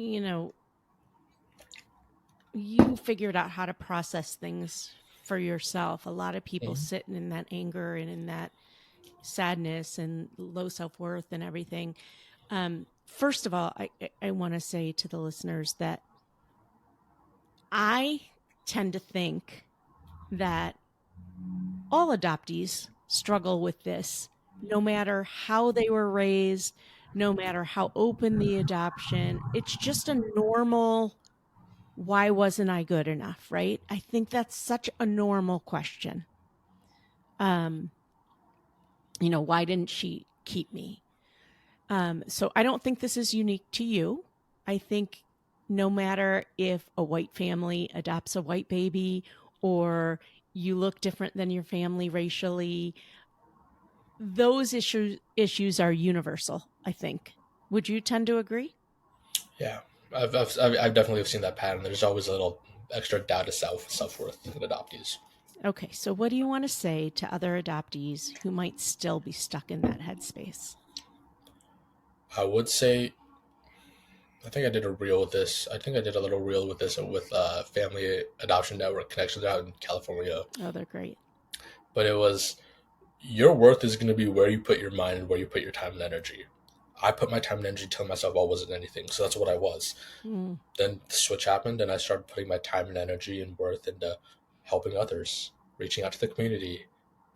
you know, you figured out how to process things for yourself. A lot of people sitting in that anger and in that sadness and low self-worth and everything. First of all, I want to say to the listeners that I tend to think that all adoptees struggle with this, no matter how they were raised, no matter how open the adoption. It's just a normal, why wasn't I good enough, right? I think that's such a normal question. Why didn't she keep me? So I don't think this is unique to you. I think no matter if a white family adopts a white baby or you look different than your family racially, those issues are universal, I think. Would you tend to agree? Yeah, I've definitely seen that pattern. There's always a little extra doubt of self-worth in adoptees. Okay, so what do you want to say to other adoptees who might still be stuck in that headspace? I would say, I think I did a reel with this. I think I did a little reel with this with Family Adoption Network Connections out in California. Oh, they're great. But it was, your worth is going to be where you put your mind and where you put your time and energy. I put my time and energy telling myself I wasn't anything, so that's what I was. Then the switch happened, and I started putting my time and energy and worth into helping others, reaching out to the community,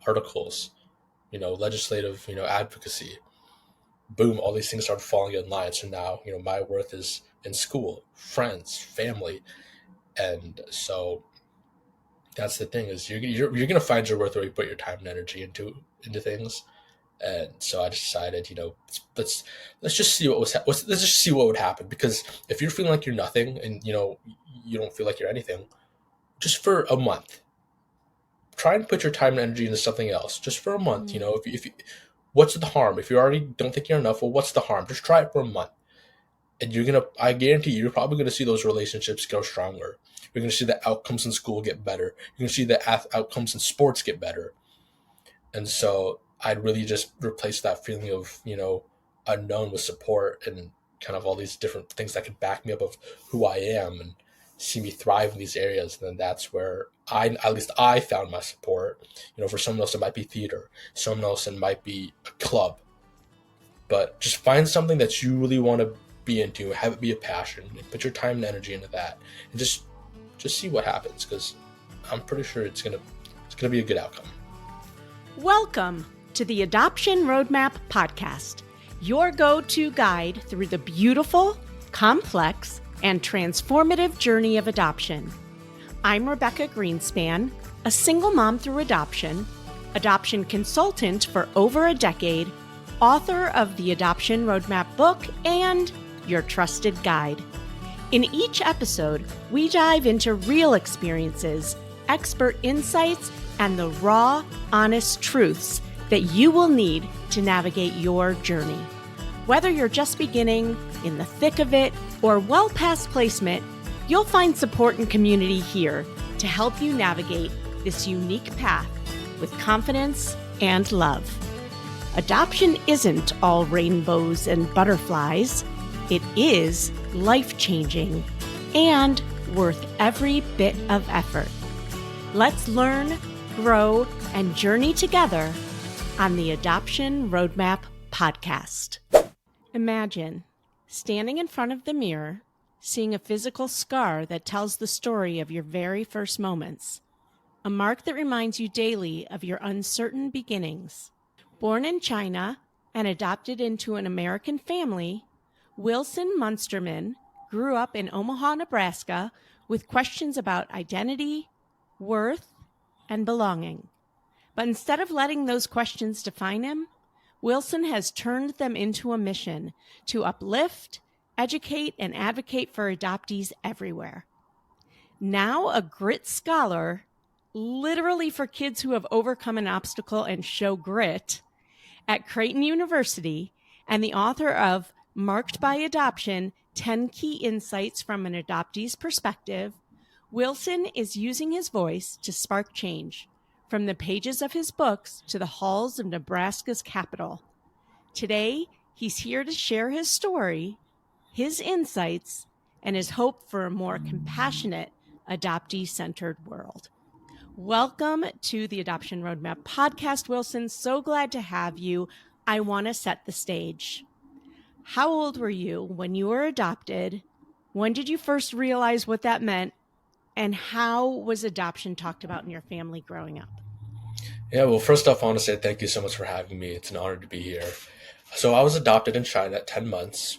articles, legislative, advocacy. Boom, all these things started falling in line. So now, my worth is in school, friends, family. And so that's the thing, is you're going to find your worth where you put your time and energy into things. And so I decided, let's just see let's just see what would happen. Because if you're feeling like you're nothing and, you don't feel like you're anything, just for a month, try and put your time and energy into something else just for a month. If what's the harm? If you already don't think you're enough, well, what's the harm? Just try it for a month. And I guarantee you're probably going to see those relationships go stronger. You're going to see the outcomes in school get better. You're going to see the outcomes in sports get better. And so I'd really just replace that feeling of, unknown with support and kind of all these different things that could back me up of who I am and see me thrive in these areas. And then that's where at least I found my support. For someone else, it might be theater. Someone else, it might be a club. But just find something that you really want to be into, have it be a passion, and put your time and energy into that, and just see what happens, because I'm pretty sure it's gonna be a good outcome. Welcome to the Adoption Roadmap Podcast, your go-to guide through the beautiful, complex, and transformative journey of adoption. I'm Rebecca Gruenspan, a single mom through adoption consultant for over a decade, author of the Adoption Roadmap book, and your trusted guide. In each episode, we dive into real experiences, expert insights, and the raw, honest truths that you will need to navigate your journey. Whether you're just beginning, in the thick of it, or well past placement, you'll find support and community here to help you navigate this unique path with confidence and love. Adoption isn't all rainbows and butterflies. It is life-changing and worth every bit of effort. Let's learn, grow, and journey together on the Adoption Roadmap Podcast. Imagine standing in front of the mirror, seeing a physical scar that tells the story of your very first moments, a mark that reminds you daily of your uncertain beginnings. Born in China and adopted into an American family, Wilson Munsterman grew up in Omaha, Nebraska, with questions about identity, worth, and belonging. But instead of letting those questions define him, Wilson has turned them into a mission to uplift, educate, and advocate for adoptees everywhere. Now a grit scholar, literally for kids who have overcome an obstacle and show grit, at Creighton University, and the author of Marked by Adoption, 10 Key Insights from an Adoptee's Perspective, Wilson is using his voice to spark change, from the pages of his books to the halls of Nebraska's Capitol. Today, he's here to share his story, his insights, and his hope for a more compassionate, adoptee-centered world. Welcome to the Adoption Roadmap podcast, Wilson. So glad to have you. I want to set the stage. How old were you when you were adopted? When did you first realize what that meant? And how was adoption talked about in your family growing up? Yeah, well, first off, I want to say thank you so much for having me. It's an honor to be here. So I was adopted in China at 10 months.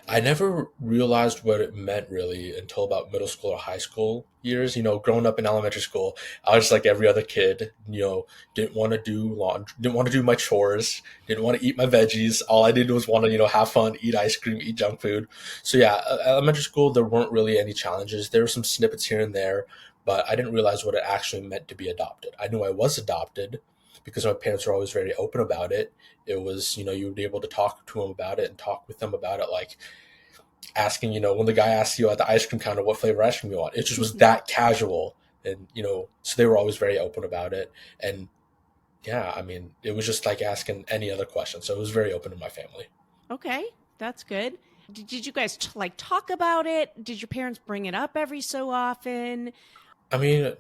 I never realized what it meant really until about middle school or high school years. Growing up in elementary school, I was like every other kid. Didn't want to do laundry, didn't want to do my chores, didn't want to eat my veggies. All I did was want to, have fun, eat ice cream, eat junk food. So yeah, elementary school, there weren't really any challenges. There were some snippets here and there, but I didn't realize what it actually meant to be adopted. I knew I was adopted because my parents were always very open about it. It was, you would be able to talk to them about it and talk with them about it, like asking, when the guy asks you at the ice cream counter what flavor ice cream you want. It just was that casual. And, so they were always very open about it. And yeah, I mean, it was just like asking any other question. So it was very open in my family. Okay, that's good. Did you guys talk about it? Did your parents bring it up every so often? I mean,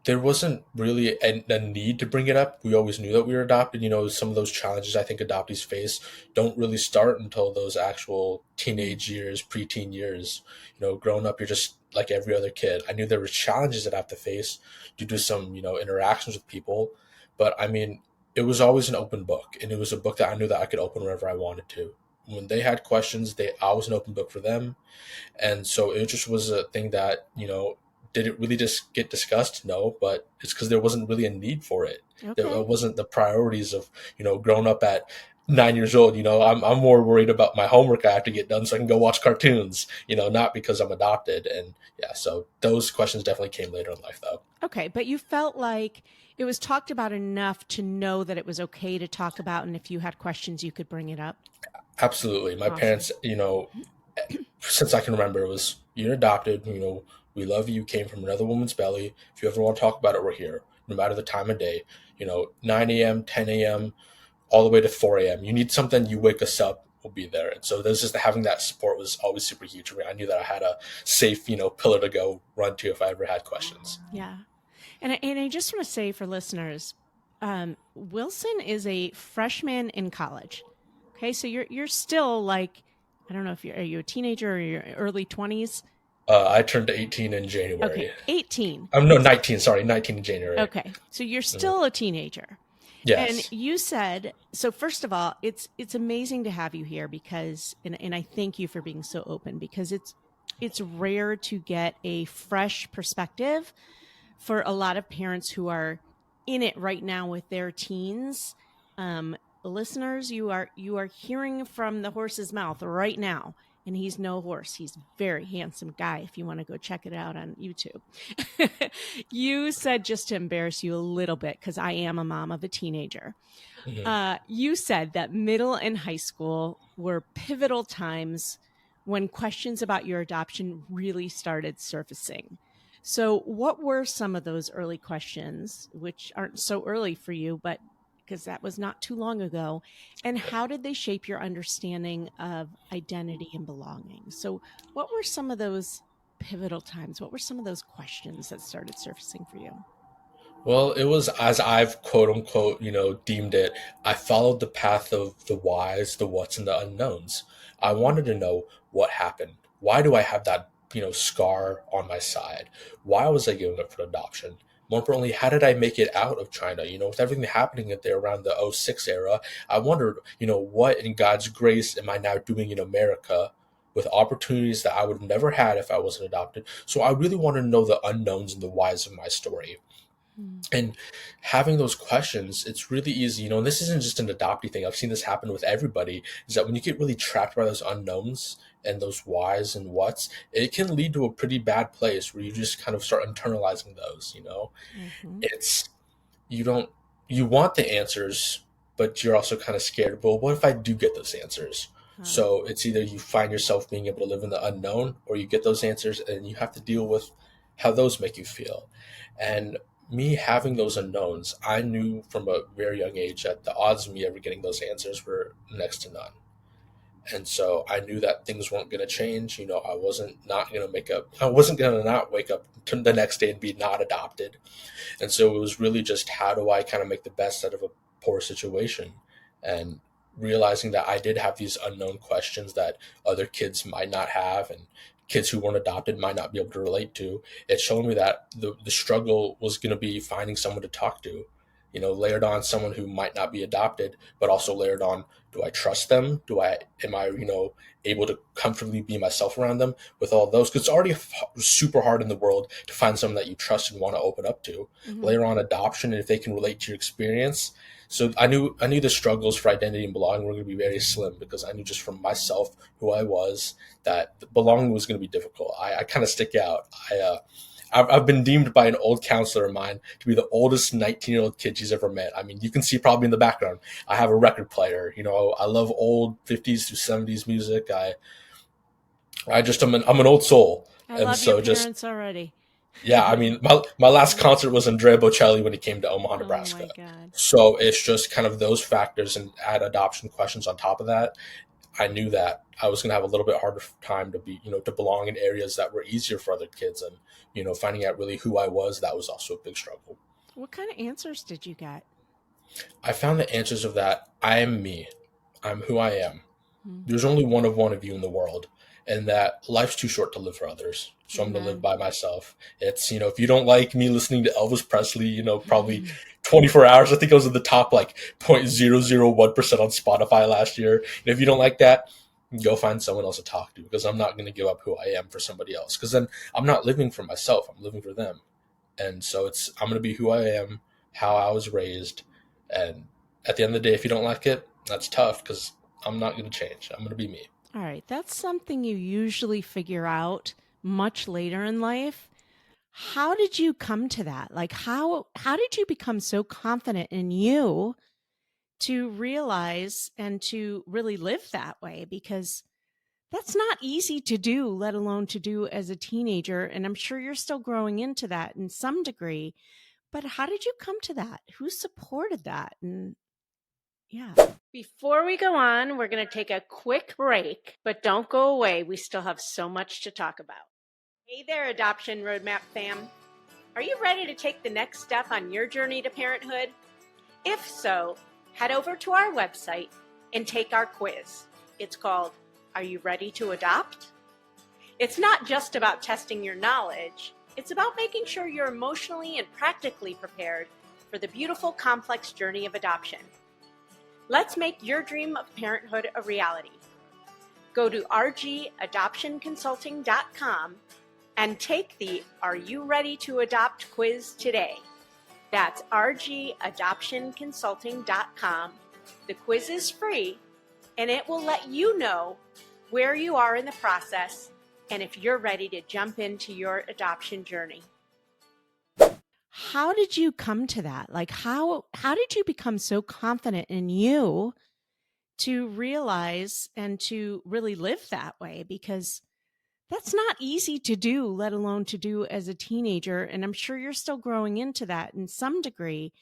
there wasn't really a need to bring it up. We always knew that we were adopted. Some of those challenges I think adoptees face don't really start until those actual teenage years, preteen years. Growing up, you're just like every other kid. I knew there were challenges that I have to face due to some, interactions with people. But I mean, it was always an open book. And it was a book that I knew that I could open whenever I wanted to. When they had questions, I was an open book for them. And so it just was a thing that, did it really just get discussed? No, but it's because there wasn't really a need for it. Okay. It wasn't the priorities of, growing up at 9 years old. I'm more worried about my homework I have to get done so I can go watch cartoons, not because I'm adopted. And yeah, so those questions definitely came later in life though. Okay, but you felt like it was talked about enough to know that it was okay to talk about, and if you had questions, you could bring it up? Absolutely. My Awesome. parents, since I can remember, it was, you're adopted, we love you. You came from another woman's belly. If you ever want to talk about it, we're here, no matter the time of day. 9 a.m., 10 a.m., all the way to 4 a.m. You need something, you wake us up, we'll be there. And so there's just having that support was always super huge for me. I knew that I had a safe, pillar to go run to if I ever had questions. Yeah. And I just want to say for listeners, Wilson is a freshman in college. Okay, so you're still like, I don't know if are you a teenager or your early 20s? I turned 18 in January. Okay, 18. No, 19. Sorry, 19 in January. Okay, so you're still a teenager. Yes. And you said, so first of all, it's amazing to have you here because, and I thank you for being so open, because it's rare to get a fresh perspective for a lot of parents who are in it right now with their teens. Listeners, you are hearing from the horse's mouth right now. And he's no horse. He's a very handsome guy if you want to go check it out on YouTube. You said, just to embarrass you a little bit, because I am a mom of a teenager, you said that middle and high school were pivotal times when questions about your adoption really started surfacing. So what were some of those early questions, which aren't so early for you, but because that was not too long ago, and how did they shape your understanding of identity and belonging? So what were some of those pivotal times? What were some of those questions that started surfacing for you? Well, it was as I've quote unquote, deemed it. I followed the path of the whys, the whats, and the unknowns. I wanted to know what happened. Why do I have that, scar on my side? Why was I given up for adoption? More importantly, how did I make it out of China? With everything happening there around the '06 era, I wondered, what in God's grace am I now doing in America with opportunities that I would have never had if I wasn't adopted? So I really wanted to know the unknowns and the whys of my story. And having those questions, it's really easy, and this isn't just an adoptee thing. I've seen this happen with everybody, is that when you get really trapped by those unknowns and those whys and whats, it can lead to a pretty bad place where you just kind of start internalizing those, It's, you want the answers, but you're also kind of scared. Well, what if I do get those answers? So it's either you find yourself being able to live in the unknown, or you get those answers and you have to deal with how those make you feel. And me having those unknowns, I knew from a very young age that the odds of me ever getting those answers were next to none. And so I knew that things weren't going to change. I wasn't going to not wake up to the next day and be not adopted. And so it was really just, how do I kind of make the best out of a poor situation? And realizing that I did have these unknown questions that other kids might not have, and kids who weren't adopted might not be able to relate to. It showed me that the struggle was going to be finding someone to talk to, layered on someone who might not be adopted, but also layered on, do I trust them? Am I, able to comfortably be myself around them with all those? Because it's already super hard in the world to find someone that you trust and want to open up to. Mm-hmm. Layer on adoption, and if they can relate to your experience. So I knew the struggles for identity and belonging were going to be very slim, because I knew just from myself, who I was, that belonging was going to be difficult. I kind of stick out. I've been deemed by an old counselor of mine to be the oldest 19-year-old kid she's ever met. I mean, you can see probably in the background, I have a record player. I love old 50s to 70s music. I'm an old soul. I love your parents already. Yeah, I mean, my last concert was Andrea Bocelli when he came to Omaha, Nebraska. Oh my God. So it's just kind of those factors, and add adoption questions on top of that. I knew that I was going to have a little bit harder time to belong in areas that were easier for other kids. And, finding out really who I was, that was also a big struggle. What kind of answers did you get? I found the answers of that. I am me. I'm who I am. There's only one of you in the world, and that life's too short to live for others. So I'm going to live by myself. It's, if you don't like me listening to Elvis Presley, probably 24 hours, I think I was at the top, like 0.001% on Spotify last year. And if you don't like that, go find someone else to talk to, because I'm not going to give up who I am for somebody else, because then I'm not living for myself. I'm living for them. And so I'm going to be who I am, how I was raised. And at the end of the day, if you don't like it, that's tough, because I'm not going to change. I'm going to be me. All right. That's something you usually figure out much later in life. How did you come to that? Like, how did you become so confident in you to realize and to really live that way? Because that's not easy to do, let alone to do as a teenager. And I'm sure you're still growing into that in some degree. But how did you come to that? Who supported that? And yeah. Before we go on, we're going to take a quick break, but don't go away. We still have so much to talk about. Hey there, Adoption Roadmap fam. Are you ready to take the next step on your journey to parenthood? If so, head over to our website and take our quiz. It's called, Are You Ready to Adopt? It's not just about testing your knowledge. It's about making sure you're emotionally and practically prepared for the beautiful, complex journey of adoption. Let's make your dream of parenthood a reality. Go to rgadoptionconsulting.com and take the Are You Ready to Adopt quiz today. That's rgadoptionconsulting.com. The quiz is free, and it will let you know where you are in the process and if you're ready to jump into your adoption journey. How did you come to that? Like, how did you become so confident in you to realize and to really live that way? Because that's not easy to do, let alone to do as a teenager. And I'm sure you're still growing into that in some degree.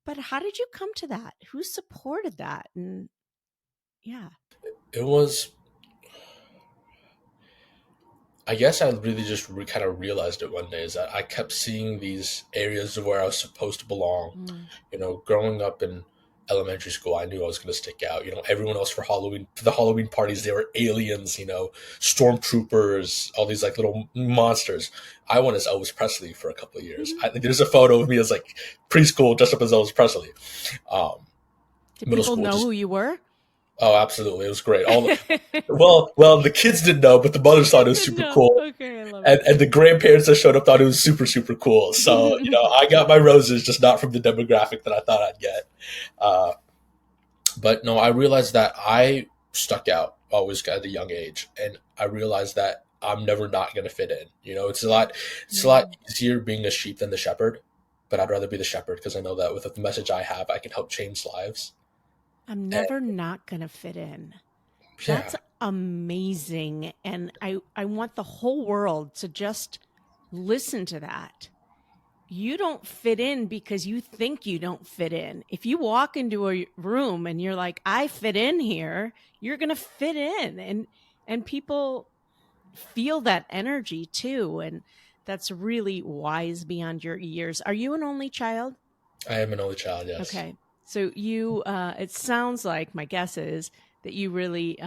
But how did you come to that? Who supported that? And yeah. It was, I guess I really just kind of realized it one day, is that I kept seeing these areas of where I was supposed to belong. Growing up in elementary school, I knew I was going to stick out. Everyone else for the Halloween parties, they were aliens, stormtroopers, all these like little monsters. I went as Elvis Presley for a couple of years. There's a photo of me as like preschool dressed up as Elvis Presley. Did people know who you were? Oh, absolutely. It was great. Well, the kids didn't know, but the mothers thought it was super cool. Okay, I love it. And the grandparents that showed up thought it was super, super cool. So, I got my roses, just not from the demographic that I thought I'd get. But no, I realized that I stuck out always at a young age. And I realized that I'm never not going to fit in. It's a lot easier being a sheep than the shepherd. But I'd rather be the shepherd, because I know that with the message I have, I can help change lives. I'm never not going to fit in. Yeah. That's amazing. And I want the whole world to just listen to that. you don't fit in because you think you don't fit in. If you walk into a room and you're like, I fit in here, you're going to fit in. And people feel that energy too. And that's really wise beyond your years. Are you an only child? I am an only child, yes. Okay. So you, it sounds like my guess is that you really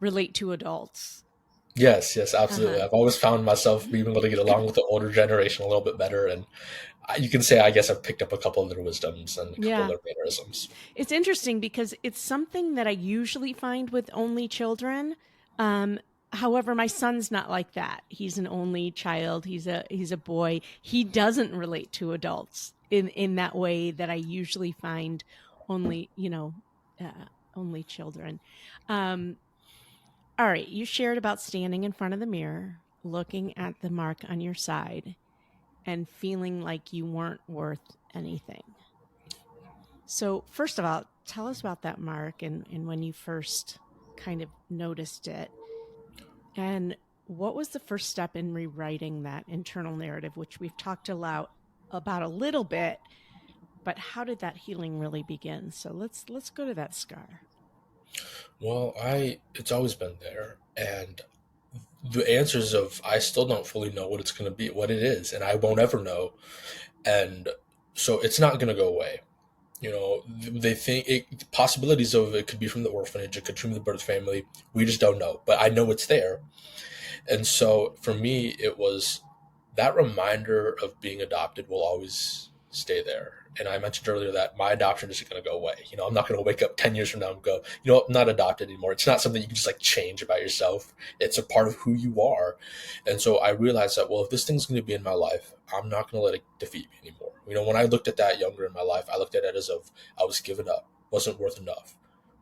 relate to adults. Yes, yes, absolutely. Uh-huh. I've always found myself being able to get along with the older generation a little bit better, and you can say, I guess, I've picked up a couple of their wisdoms and a couple of Yeah. their mannerisms. It's interesting because it's something that I usually find with only children. Um, However, my son's not like that. He's an only child. He's a boy. He doesn't relate to adults in that way that I usually find only, only children. Um, all right, you shared about standing in front of the mirror, looking at the mark on your side, and feeling like you weren't worth anything. So, first of all, tell us about that mark and when you first kind of noticed it. And what was the first step in rewriting that internal narrative, which we've talked about a little bit, but how did that healing really begin? So let's go to that scar. Well, it's always been there, and the answers of I still don't fully know what it's going to be, what it is, and I won't ever know, and so it's not going to go away. They think possibilities of it could be from the orphanage, it could be from the birth family. We just don't know, but I know it's there. And so for me, it was that reminder of being adopted will always stay there. And I mentioned earlier that my adoption isn't going to go away. I'm not going to wake up 10 years from now and go, I'm not adopted anymore. It's not something you can just like change about yourself. It's a part of who you are. And so I realized that, well, if this thing's going to be in my life, I'm not going to let it defeat me anymore. When I looked at that younger in my life, I looked at it as of I was given up, wasn't worth enough.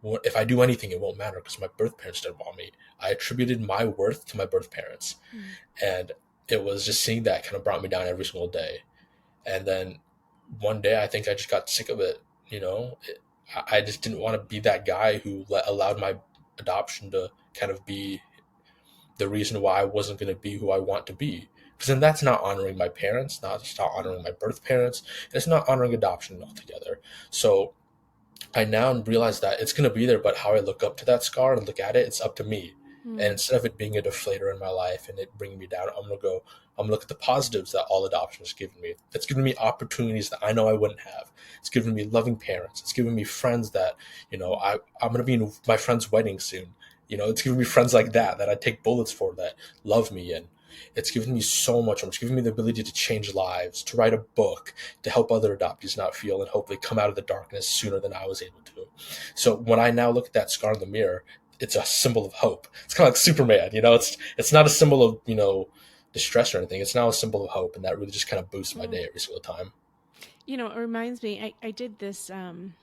If I do anything, it won't matter because my birth parents didn't want me. I attributed my worth to my birth parents. Mm. And it was just seeing that kind of brought me down every single day. And then one day, I think I just got sick of it. I just didn't want to be that guy who allowed my adoption to kind of be the reason why I wasn't going to be who I want to be. Because then that's not honoring my parents, it's not honoring my birth parents, it's not honoring adoption altogether. So I now realize that it's going to be there, but how I look up to that scar and look at it, it's up to me. Mm. And instead of it being a deflator in my life and it bringing me down, I'm going to look at the positives that all adoption has given me. It's given me opportunities that I know I wouldn't have. It's given me loving parents. It's given me friends that, I'm going to be in my friend's wedding soon. It's given me friends like that I take bullets for, that love me. And it's given me so much. It's given me the ability to change lives, to write a book, to help other adoptees not feel and hopefully come out of the darkness sooner than I was able to. So when I now look at that scar in the mirror, it's a symbol of hope. It's kind of like Superman, it's not a symbol of, distress or anything. It's now a symbol of hope. And that really just kind of boosts my day every single time. It reminds me, I did this, I'm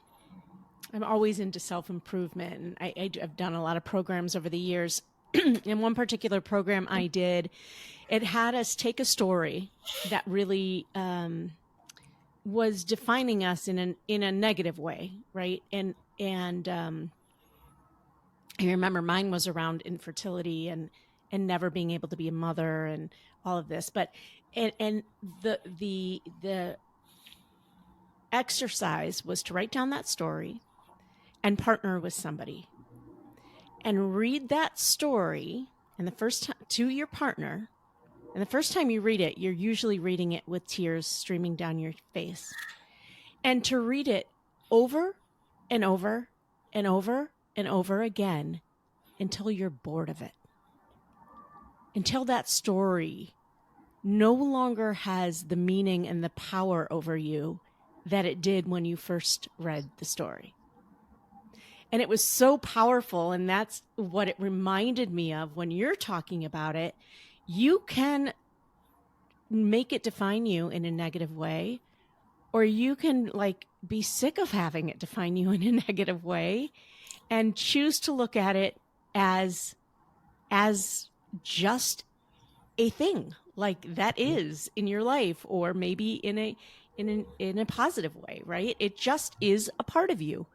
always into self-improvement, and I've done a lot of programs over the years. In one particular program I did, it had us take a story that really was defining us in a negative way, right? And I remember mine was around infertility and never being able to be a mother and all of this. But and the exercise was to write down that story and partner with somebody and read that story, and the first time to your partner. And the first time you read it, you're usually reading it with tears streaming down your face. And to read it over and over and over and over again until you're bored of it. Until that story no longer has the meaning and the power over you that it did when you first read the story. And it was so powerful. And that's what it reminded me of when you're talking about it. You can make it define you in a negative way, or you can be sick of having it define you in a negative way and choose to look at it as just a thing that is in your life, or maybe in a positive way, right? It just is a part of you,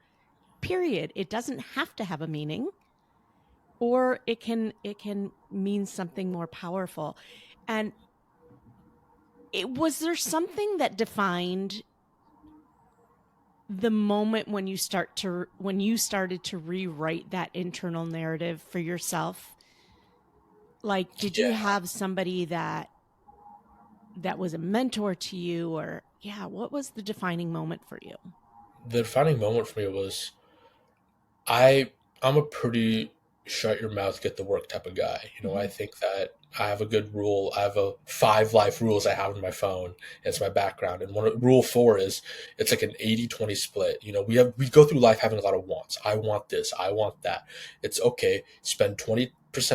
period. It doesn't have to have a meaning, or it can mean something more powerful. And Was there something that defined the moment when you started to rewrite that internal narrative for yourself? Like, did you Yeah. have somebody that was a mentor to you, or what was the defining moment for you? The defining moment for me was I I'm a pretty shut your mouth, get the work type of guy. I Mm-hmm. think that I have a good rule. I have a 5 life rules I have in my phone. It's my background. And rule 4 is it's like an 80-20 split. We go through life having a lot of wants. I want this, I want that. It's okay. Spend 20%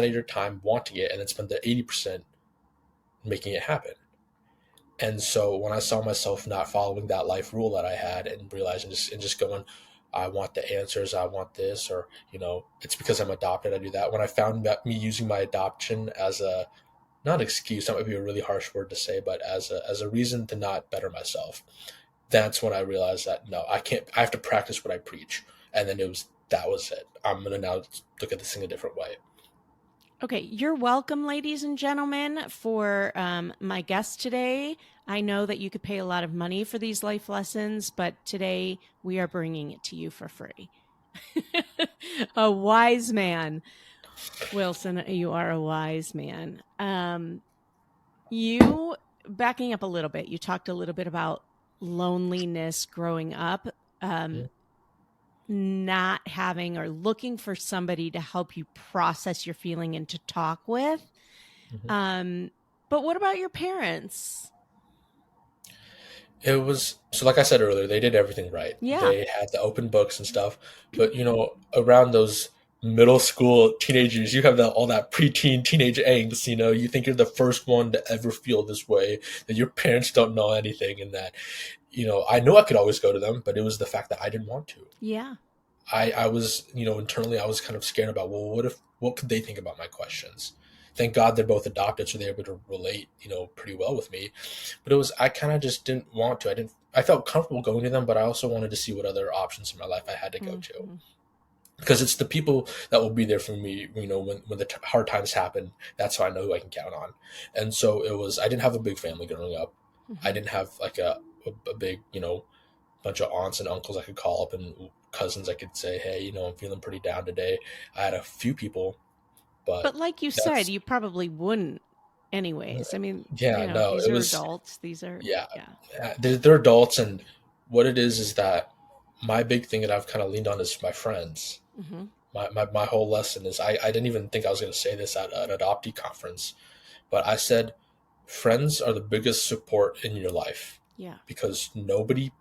of your time wanting it and then spend the 80% making it happen. And so when I saw myself not following that life rule that I had and realizing just going, I want the answers, I want this, or it's because I'm adopted, I do that. When I found that me using my adoption as a not excuse, that might be a really harsh word to say, but as a reason to not better myself, that's when I realized that no, I can't. I have to practice what I preach. And then that was it. I'm gonna now look at this thing a different way. Okay, you're welcome, ladies and gentlemen, for my guest today. I know that you could pay a lot of money for these life lessons, but today we are bringing it to you for free. A wise man, Wilson. You are a wise man. You backing up a little bit. You talked a little bit about loneliness growing up. Um, Mm-hmm. not having or looking for somebody to help you process your feeling and to talk with. Mm-hmm. Um, but what about your parents? It was so, like I said earlier, they did everything right. Yeah. They had the open books and stuff, but around those middle school teenagers, you have all that preteen teenage angst. You think you're the first one to ever feel this way, that your parents don't know anything, and that I know I could always go to them, but it was the fact that I didn't want to. Yeah. I was, internally, I was kind of scared about, well, what could they think about my questions? Thank God they're both adopted, so they're able to relate, pretty well with me. But I kind of just didn't want to. I felt comfortable going to them, but I also wanted to see what other options in my life I had to go to. Mm-hmm. Because it's the people that will be there for me, when the hard times happen. That's how I know who I can count on. And so I didn't have a big family growing up. I Mm-hmm. didn't have like a big, bunch of aunts and uncles I could call up and cousins I could say, hey, I'm feeling pretty down today. I had a few people, but But like you said, that's, you probably wouldn't anyways. I mean, yeah, no, these it are was, adults. These are, yeah, yeah. they're adults. And what it is that my big thing that I've kind of leaned on is my friends. Mm-hmm. My whole lesson is I didn't even think I was going to say this at an adoptee conference, but I said, friends are the biggest support in your life Yeah. because nobody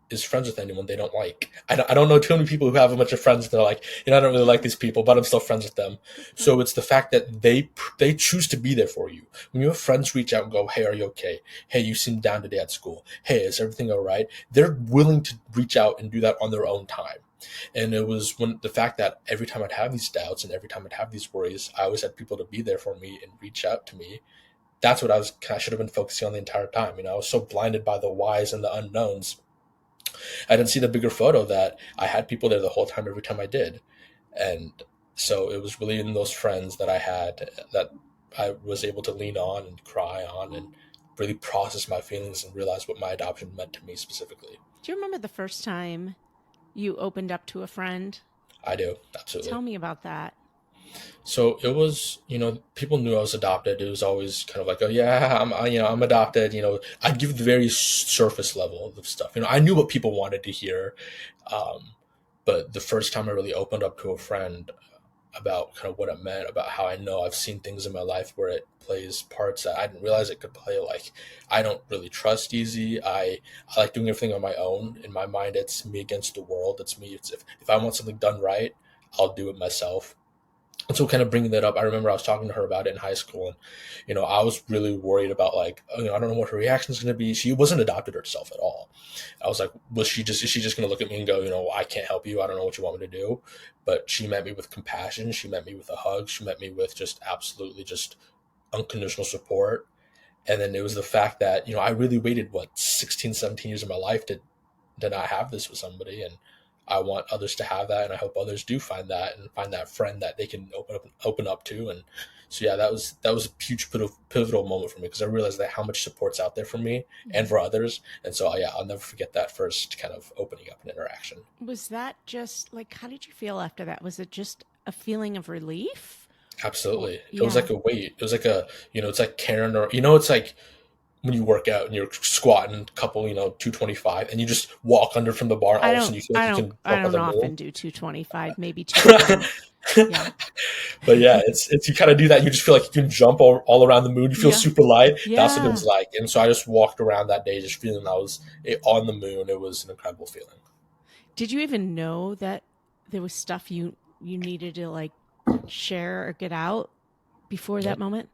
is friends with anyone they don't like. I don't know too many people who have a bunch of friends that are like, I don't really like these people, but I'm still friends with them. Good point. So it's the fact that they choose to be there for you. When your friends reach out and go, hey, are you okay? Hey, you seem down today at school. Hey, is everything all right? They're willing to reach out and do that on their own time. And it was when the fact that every time I'd have these doubts and every time I'd have these worries, I always had people to be there for me and reach out to me. That's what I should have been focusing on the entire time. I was so blinded by the whys and the unknowns. I didn't see the bigger photo that I had people there the whole time, every time I did. And so it was really in those friends that I had that I was able to lean on and cry on and really process my feelings and realize what my adoption meant to me specifically. Do you remember the first time you opened up to a friend? I do, absolutely. Tell me about that. So it was, people knew I was adopted. It was always kind of like, oh yeah, I'm adopted. I'd give the very surface level of stuff. I knew what people wanted to hear, um, but the first time I really opened up to a friend about kind of what it meant, about how I know I've seen things in my life where it plays parts that I didn't realize it could play. Like I don't really trust easy. I like doing everything on my own. In my mind, it's me against the world. It's me. It's if I want something done right, I'll do it myself. And so kind of bringing that up, I remember I was talking to her about it in high school, and I was really worried about, like, I don't know what her reaction is going to be. She wasn't adopted herself at all. I was like, is she just going to look at me and go, I can't help you, I don't know what you want me to do? But she met me with compassion, she met me with a hug, she met me with just absolutely just unconditional support. And then it was the fact that I really waited 16, 17 years of my life to not have this with somebody. And I want others to have that, and I hope others do find that and find that friend that they can open up to. And so yeah, that was a huge pivotal moment for me, because I realized that how much support's out there for me and for others. And so yeah, I'll never forget that first kind of opening up an interaction. Was that just like, how did you feel after that? Was it just a feeling of relief? Absolutely. Yeah. It was like a weight. It was like a, it's like Karen, or, it's like when you work out and you're squatting a couple, 225, and you just walk under from the bar, and all of a sudden you feel like you can I jump don't on the often moon. do 225, maybe 210. Yeah. But yeah, it's you kind of do that. You just feel like you can jump all around the moon. You feel super light. That's what it was like. And so I just walked around that day just feeling I was on the moon. It was an incredible feeling. Did you even know that there was stuff you needed to like share or get out before that moment?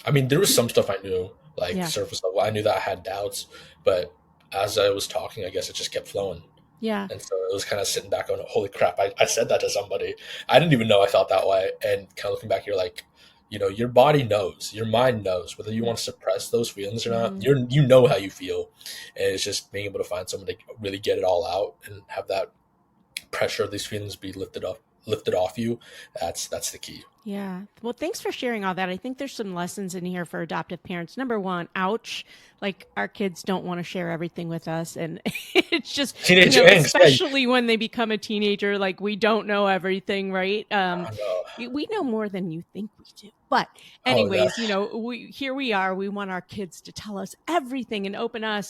I mean, there was some stuff I knew, like surface level. I knew that I had doubts, but as I was talking, I guess it just kept flowing. Yeah. And so it was kind of sitting back going, holy crap, I said that to somebody. I didn't even know I felt that way. And kind of looking back, you're like, your body knows, your mind knows, whether you want to suppress those feelings or not. You know how you feel. And it's just being able to find someone to really get it all out and have that pressure of these feelings be lifted off you. That's the key. Yeah. Well, thanks for sharing all that. I think there's some lessons in here for adoptive parents. Number one, ouch. Like, our kids don't want to share everything with us. And it's just, teenager angst, especially when they become a teenager, like, we don't know everything, right? We know more than you think we do. But anyways, here we are. We want our kids to tell us everything and open up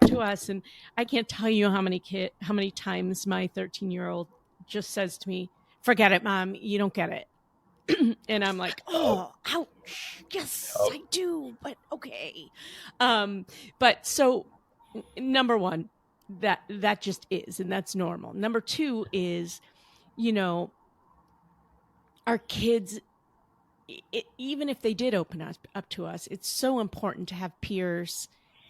to us. And I can't tell you how many times my 13-year-old just says to me, "Forget it, Mom. You don't get it." And I'm like, oh, ouch. Yes, I do. But okay. But so number one, that just is, and that's normal. Number two is, our kids, even if they did open up to us, it's so important to have peers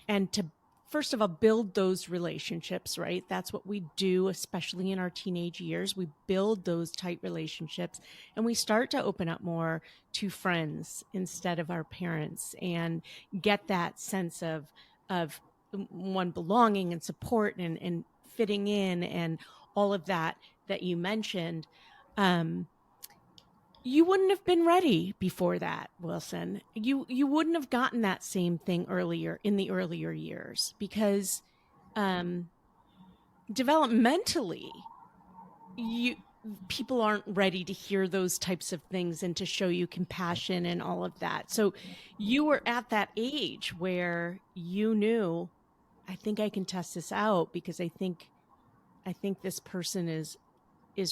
and to, first of all, build those relationships, right? That's what we do, especially in our teenage years. We build those tight relationships and we start to open up more to friends instead of our parents, and get that sense of one, belonging and support and fitting in and all of that you mentioned. You wouldn't have been ready before that, Wilson. You wouldn't have gotten that same thing in the earlier years, because developmentally, people aren't ready to hear those types of things and to show you compassion and all of that. So you were at that age where you knew, I think I can test this out, because I think this person is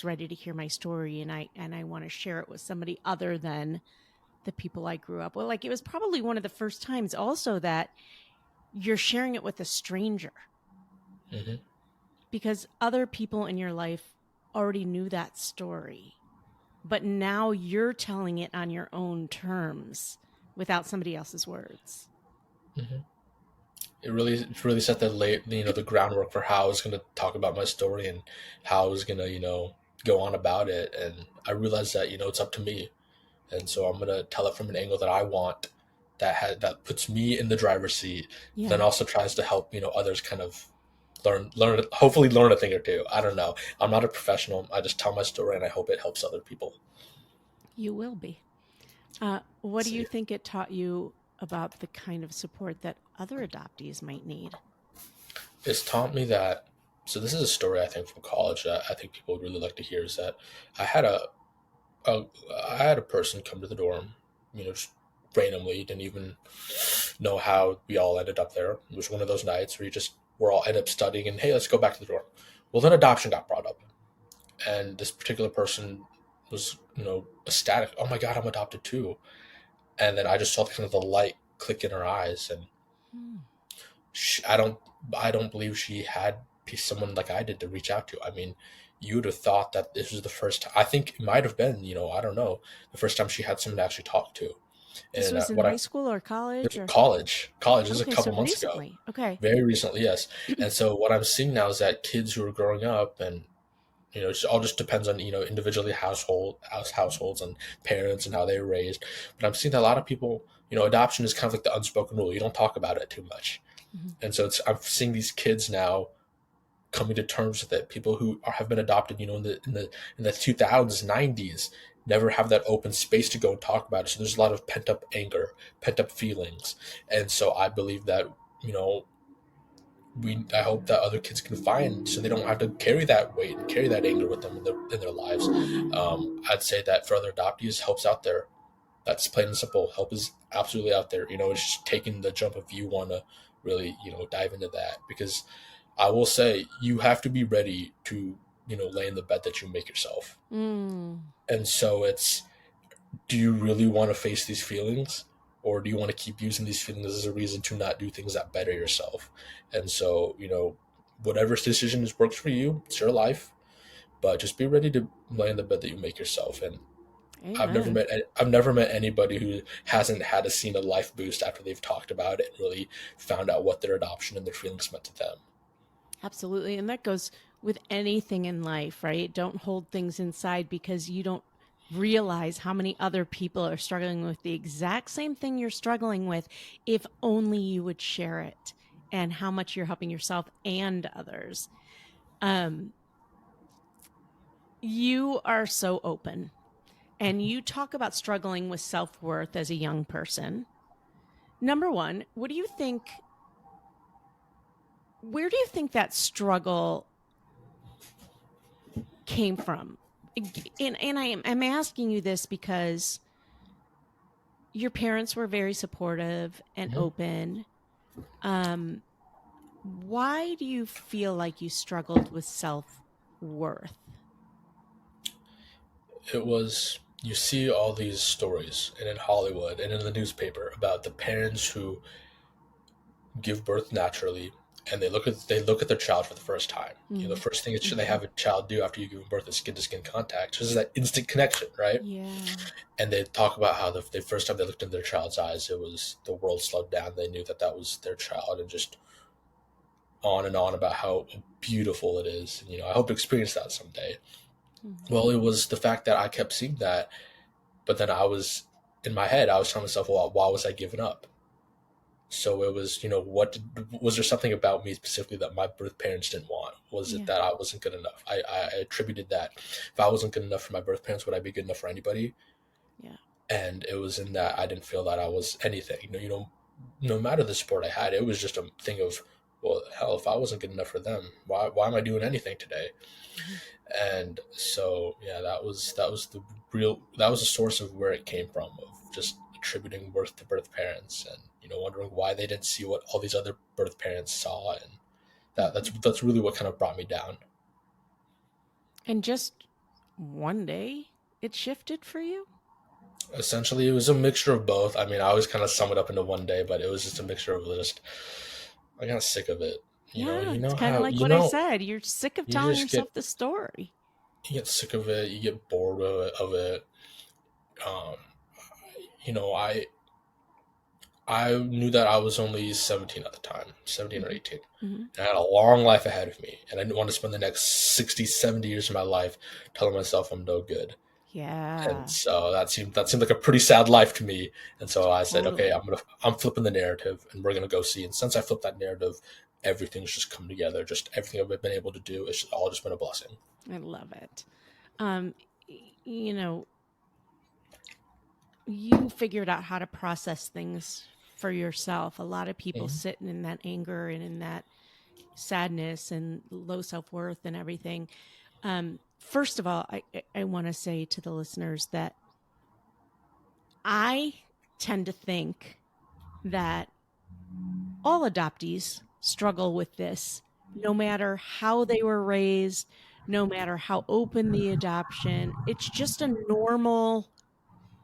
ready to hear my story, and I want to share it with somebody other than the people I grew up with. Like, it was probably one of the first times also that you're sharing it with a stranger, because other people in your life already knew that story, but now you're telling it on your own terms without somebody else's words. It really set the groundwork for how I was going to talk about my story and how I was going to, go on about it. And I realized that, it's up to me. And so I'm going to tell it from an angle that I want, that puts me in the driver's seat, then also tries to help, others kind of hopefully learn a thing or two. I don't know. I'm not a professional. I just tell my story and I hope it helps other people. You will be. What do you think it taught you about the kind of support that other adoptees might need? It's taught me that, so this is a story I think from college that I think people would really like to hear, is that I had a person come to the dorm, just randomly, didn't even know how we all ended up there. It was one of those nights where we're all ended up studying and, hey, let's go back to the dorm. Well, then adoption got brought up. And this particular person was, ecstatic. Oh my God, I'm adopted too. And then I just saw kind of the light click in her eyes, and I don't believe she had someone like I did to reach out to. I mean, you would have thought that this was the first time. I think it might have been, I don't know, the first time she had someone to actually talk to. This was in high school or college? College. This is a couple months ago. Okay. Very recently, yes. And so what I'm seeing now is that kids who are growing up, and it all just depends on, individually households and parents and how they were raised. But I'm seeing that a lot of people, adoption is kind of like the unspoken rule. You don't talk about it too much. And so I'm seeing these kids now coming to terms with it. People who have been adopted, in the 2000s, 90s, never have that open space to go and talk about it. So there's a lot of pent up anger, pent up feelings, and so I believe that I hope that other kids can find, so they don't have to carry that weight and carry that anger with them in their lives. I'd say that for other adoptees, help's out there. That's plain and simple. Help is absolutely out there. It's just taking the jump if you want to really, dive into that. Because I will say you have to be ready to, lay in the bed that you make yourself. And so do you really want to face these feelings? Or do you want to keep using these feelings as a reason to not do things that better yourself? And so, whatever decision works for you, it's your life. But just be ready to lay in the bed that you make yourself. And Amen. I've never met anybody who hasn't had seen a life boost after they've talked about it and really found out what their adoption and their feelings meant to them. Absolutely. And that goes with anything in life, right? Don't hold things inside because you don't realize how many other people are struggling with the exact same thing you're struggling with if only you would share it, and how much you're helping yourself and others. You are so open, and you talk about struggling with self-worth as a young person. Number one, where do you think that struggle came from? And I'm asking you this because your parents were very supportive and open. Why do you feel like you struggled with self-worth? It was, you see all these stories and in Hollywood and in the newspaper about the parents who give birth naturally, and they look at their child for the first time. The first thing they have a child do after you give birth is skin to skin contact. This is that instant connection, right? Yeah. And they talk about how the first time they looked into their child's eyes, it was the world slowed down. They knew that was their child, and just on and on about how beautiful it is. And, I hope to experience that someday. Well, it was the fact that I kept seeing that, but then in my head, I was telling myself, well, why was I giving up? So it was, was there something about me specifically that my birth parents didn't want? Was it that I wasn't good enough? I attributed that. If I wasn't good enough for my birth parents, would I be good enough for anybody? Yeah. And it was in that I didn't feel that I was anything. No matter the support I had, it was just a thing of, well, hell, if I wasn't good enough for them, why am I doing anything today? And so, yeah, that was the source of where it came from, of just attributing worth to birth parents, and wondering why they didn't see what all these other birth parents saw, and that's really what kind of brought me down. And just one day it shifted for you? Essentially, it was a mixture of both. I mean, I always kind of sum it up into one day, but it was just a mixture of just, I got sick of it. It's kind of like what I said. You're sick of telling yourself the story. You get sick of it. You get bored of it. I knew that I was only 17 at the time, 17 or 18. And I had a long life ahead of me, and I didn't want to spend the next 60, 70 years of my life telling myself I'm no good. Yeah. And so that seemed like a pretty sad life to me. And so I said, okay, I'm flipping the narrative, and we're gonna go see. And since I flipped that narrative, everything's just come together. Just everything I've been able to do, it's all just been a blessing. I love it. You figured out how to process things for yourself. A lot of people sitting in that anger and in that sadness and low self-worth and everything. First of all, I want to say to the listeners that I tend to think that all adoptees struggle with this, no matter how they were raised, no matter how open the adoption. It's just a normal,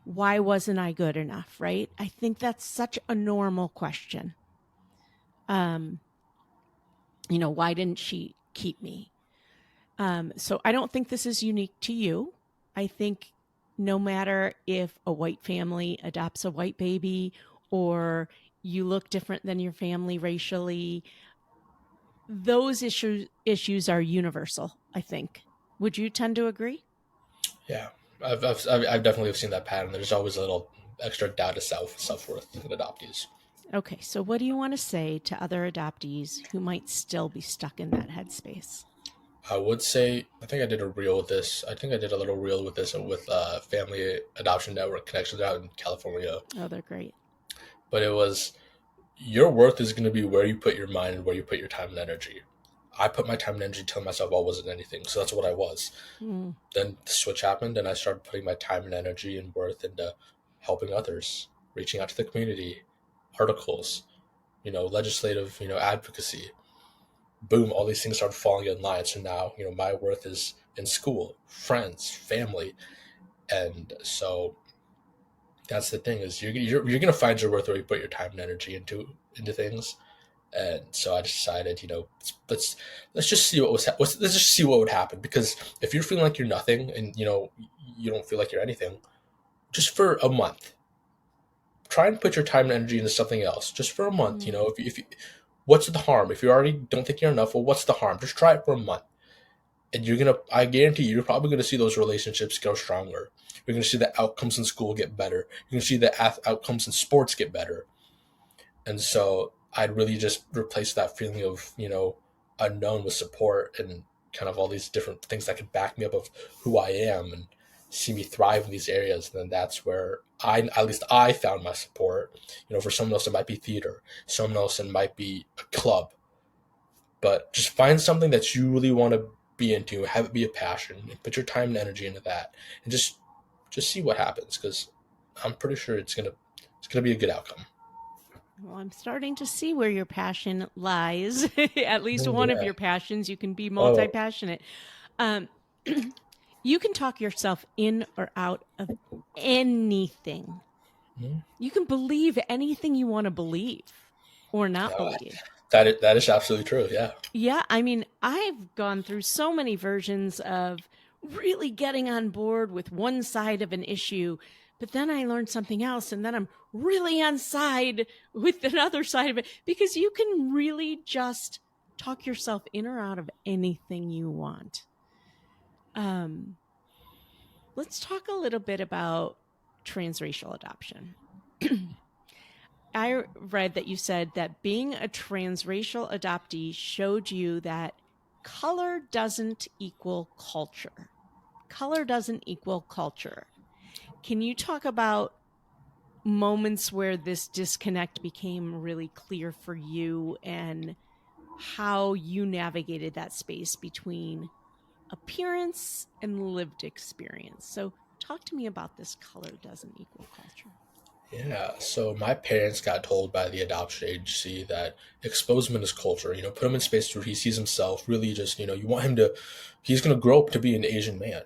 why wasn't I good enough, right? I think that's such a normal question. Why didn't she keep me? So I don't think this is unique to you. I think no matter if a white family adopts a white baby, or you look different than your family racially, those issues are universal, I think. Would you tend to agree? Yeah, I've definitely seen that pattern. There's always a little extra doubt of self-worth in adoptees. Okay, so what do you want to say to other adoptees who might still be stuck in that headspace? I would say, I think I did a reel with this. I think I did a little reel with this with Family Adoption Network Connections out in California. Oh, they're great. But it was, your worth is going to be where you put your mind and where you put your time and energy. I put my time and energy telling myself I wasn't anything, so that's what I was. Mm. Then the switch happened, and I started putting my time and energy and worth into helping others, reaching out to the community, articles, legislative, advocacy. Boom, all these things started falling in line. So now, my worth is in school, friends, family. And so that's the thing is you're going to find your worth where you put your time and energy into things. And so I decided, let's just see let's just see what would happen. Because if you're feeling like you're nothing and, you don't feel like you're anything, just for a month, try and put your time and energy into something else just for a month. If what's the harm? If you already don't think you're enough, well, what's the harm? Just try it for a month. And I guarantee you're probably going to see those relationships go stronger. You're going to see the outcomes in school get better. You're going to see the outcomes in sports get better. And so I'd really just replace that feeling of, unknown with support and kind of all these different things that could back me up of who I am and see me thrive in these areas. And then that's where at least I found my support. For someone else, it might be theater. Someone else, it might be a club. But just find something that you really want to be into, have it be a passion, and put your time and energy into that, and just see what happens. Because I'm pretty sure it's gonna be a good outcome. Well, I'm starting to see where your passion lies. At least one of Yeah. your passions. You can be Oh. multi-passionate. Um, you can talk yourself in or out of anything. Mm-hmm. You can believe anything you want to believe or not believe. That is absolutely true. Yeah. Yeah, I mean, I've gone through so many versions of really getting on board with one side of an issue, but then I learned something else, and then I'm really on side with another side of it, because you can really just talk yourself in or out of anything you want. Let's talk a little bit about transracial adoption. I read that you said that being a transracial adoptee showed you that color doesn't equal culture. Color doesn't equal culture. Can you talk about moments where this disconnect became really clear for you and how you navigated that space between appearance and lived experience? So, talk to me about this color doesn't equal culture. Yeah. So my parents got told by the adoption agency that expose him in his culture. Put him in space where he sees himself. Really, just you want him to. He's going to grow up to be an Asian man.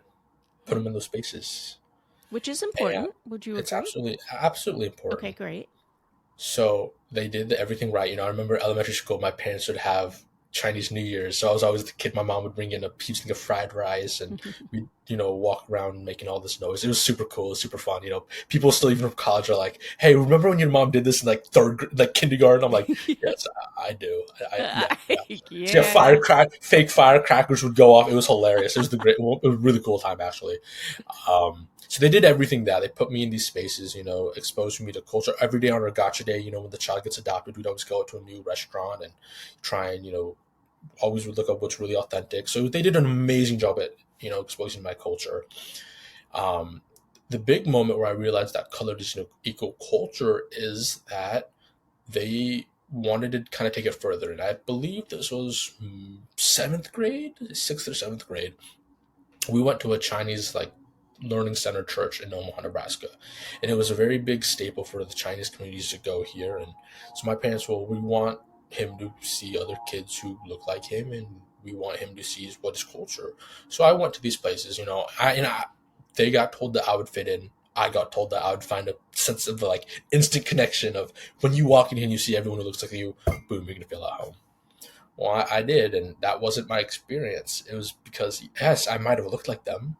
Put him in those spaces. Which is And important. Would you it's agree? absolutely Okay, important. great. So they did everything right. I remember elementary school, my parents would have Chinese New Year's. So I was always the kid. My mom would bring in a huge thing of fried rice and we'd, walk around making all this noise. It was super cool. It was super fun. People still, even from college, are like, hey, remember when your mom did this in like kindergarten? I'm like, yes, I do. Yeah. So fake firecrackers would go off. It was hilarious. It was it was a really cool time, actually. So they did everything that they put me in these spaces, exposing me to culture every day on our gotcha day. When the child gets adopted, we'd always go to a new restaurant and try and, always would look up what's really authentic. So they did an amazing job at, exposing my culture. The big moment where I realized that color doesn't equal culture is that they wanted to kind of take it further. And I believe this was sixth or seventh grade. We went to a Chinese learning center church in Omaha, Nebraska, and it was a very big staple for the Chinese communities to go here. And so my parents, we want him to see other kids who look like him, and we want him to see what is culture. So I went to these places. They got told that I would fit in. I got told that I would find a sense of instant connection of when you walk in here and you see everyone who looks like you, boom, you're gonna feel at home. Well, I did, and that wasn't my experience. It was because, yes, I might have looked like them,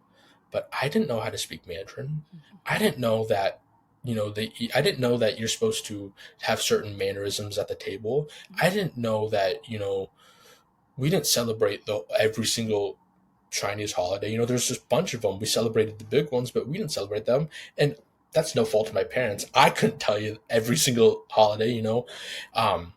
but I didn't know how to speak Mandarin. I didn't know that, I didn't know that you're supposed to have certain mannerisms at the table. I didn't know that, we didn't celebrate every single Chinese holiday. There's just a bunch of them. We celebrated the big ones, but we didn't celebrate them. And that's no fault of my parents. I couldn't tell you every single holiday, you know. Um,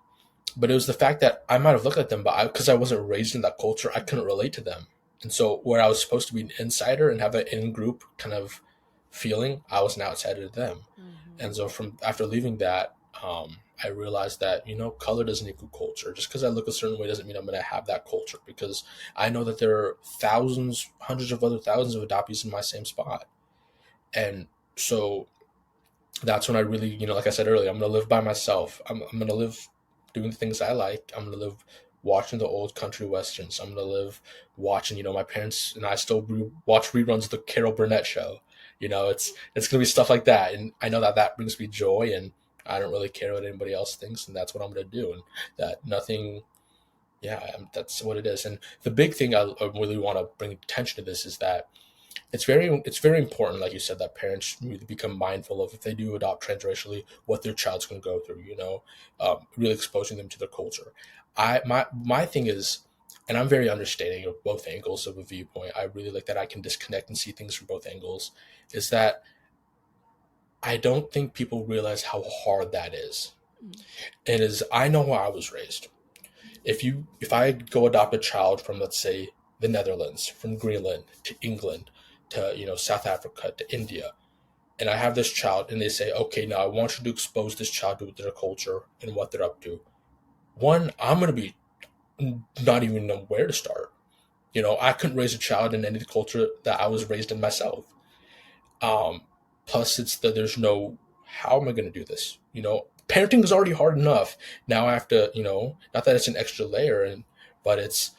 but it was the fact that I might have looked at them, but because I wasn't raised in that culture, I couldn't relate to them. And so where I was supposed to be an insider and have that in-group kind of feeling, I was an outsider to them. Mm-hmm. And so from after leaving that, I realized that, color doesn't equal culture. Just because I look a certain way doesn't mean I'm going to have that culture, because I know that there are thousands, hundreds of other thousands of adoptees in my same spot. And so that's when I really, like I said earlier, I'm going to live by myself. I'm going to live doing the things I like. I'm going to live watching the old country westerns. I'm going to live watching, my parents and I still watch reruns of the Carol Burnett show. It's going to be stuff like that. And I know that that brings me joy, and I don't really care what anybody else thinks. And that's what I'm going to do. And that nothing, yeah, that's what it is. And the big thing I really want to bring attention to this is that it's very important, like you said, that parents need to become mindful of, if they do adopt transracially, what their child's going to go through. Really exposing them to the culture. My thing is, and I'm very understanding of both angles of a viewpoint. I really like that I can disconnect and see things from both angles. Is that I don't think people realize how hard that is. And I know how I was raised. If I go adopt a child from, let's say, the Netherlands, from Greenland to England to South Africa to India, and I have this child, and they say, okay, now I want you to expose this child to their culture and what they're up to. One, I'm going to be not even know where to start. I couldn't raise a child in any culture that I was raised in myself. Um, Plus, it's that there's no, how am I going to do this? Parenting is already hard enough. Now I have to, not that it's an extra layer, but it's,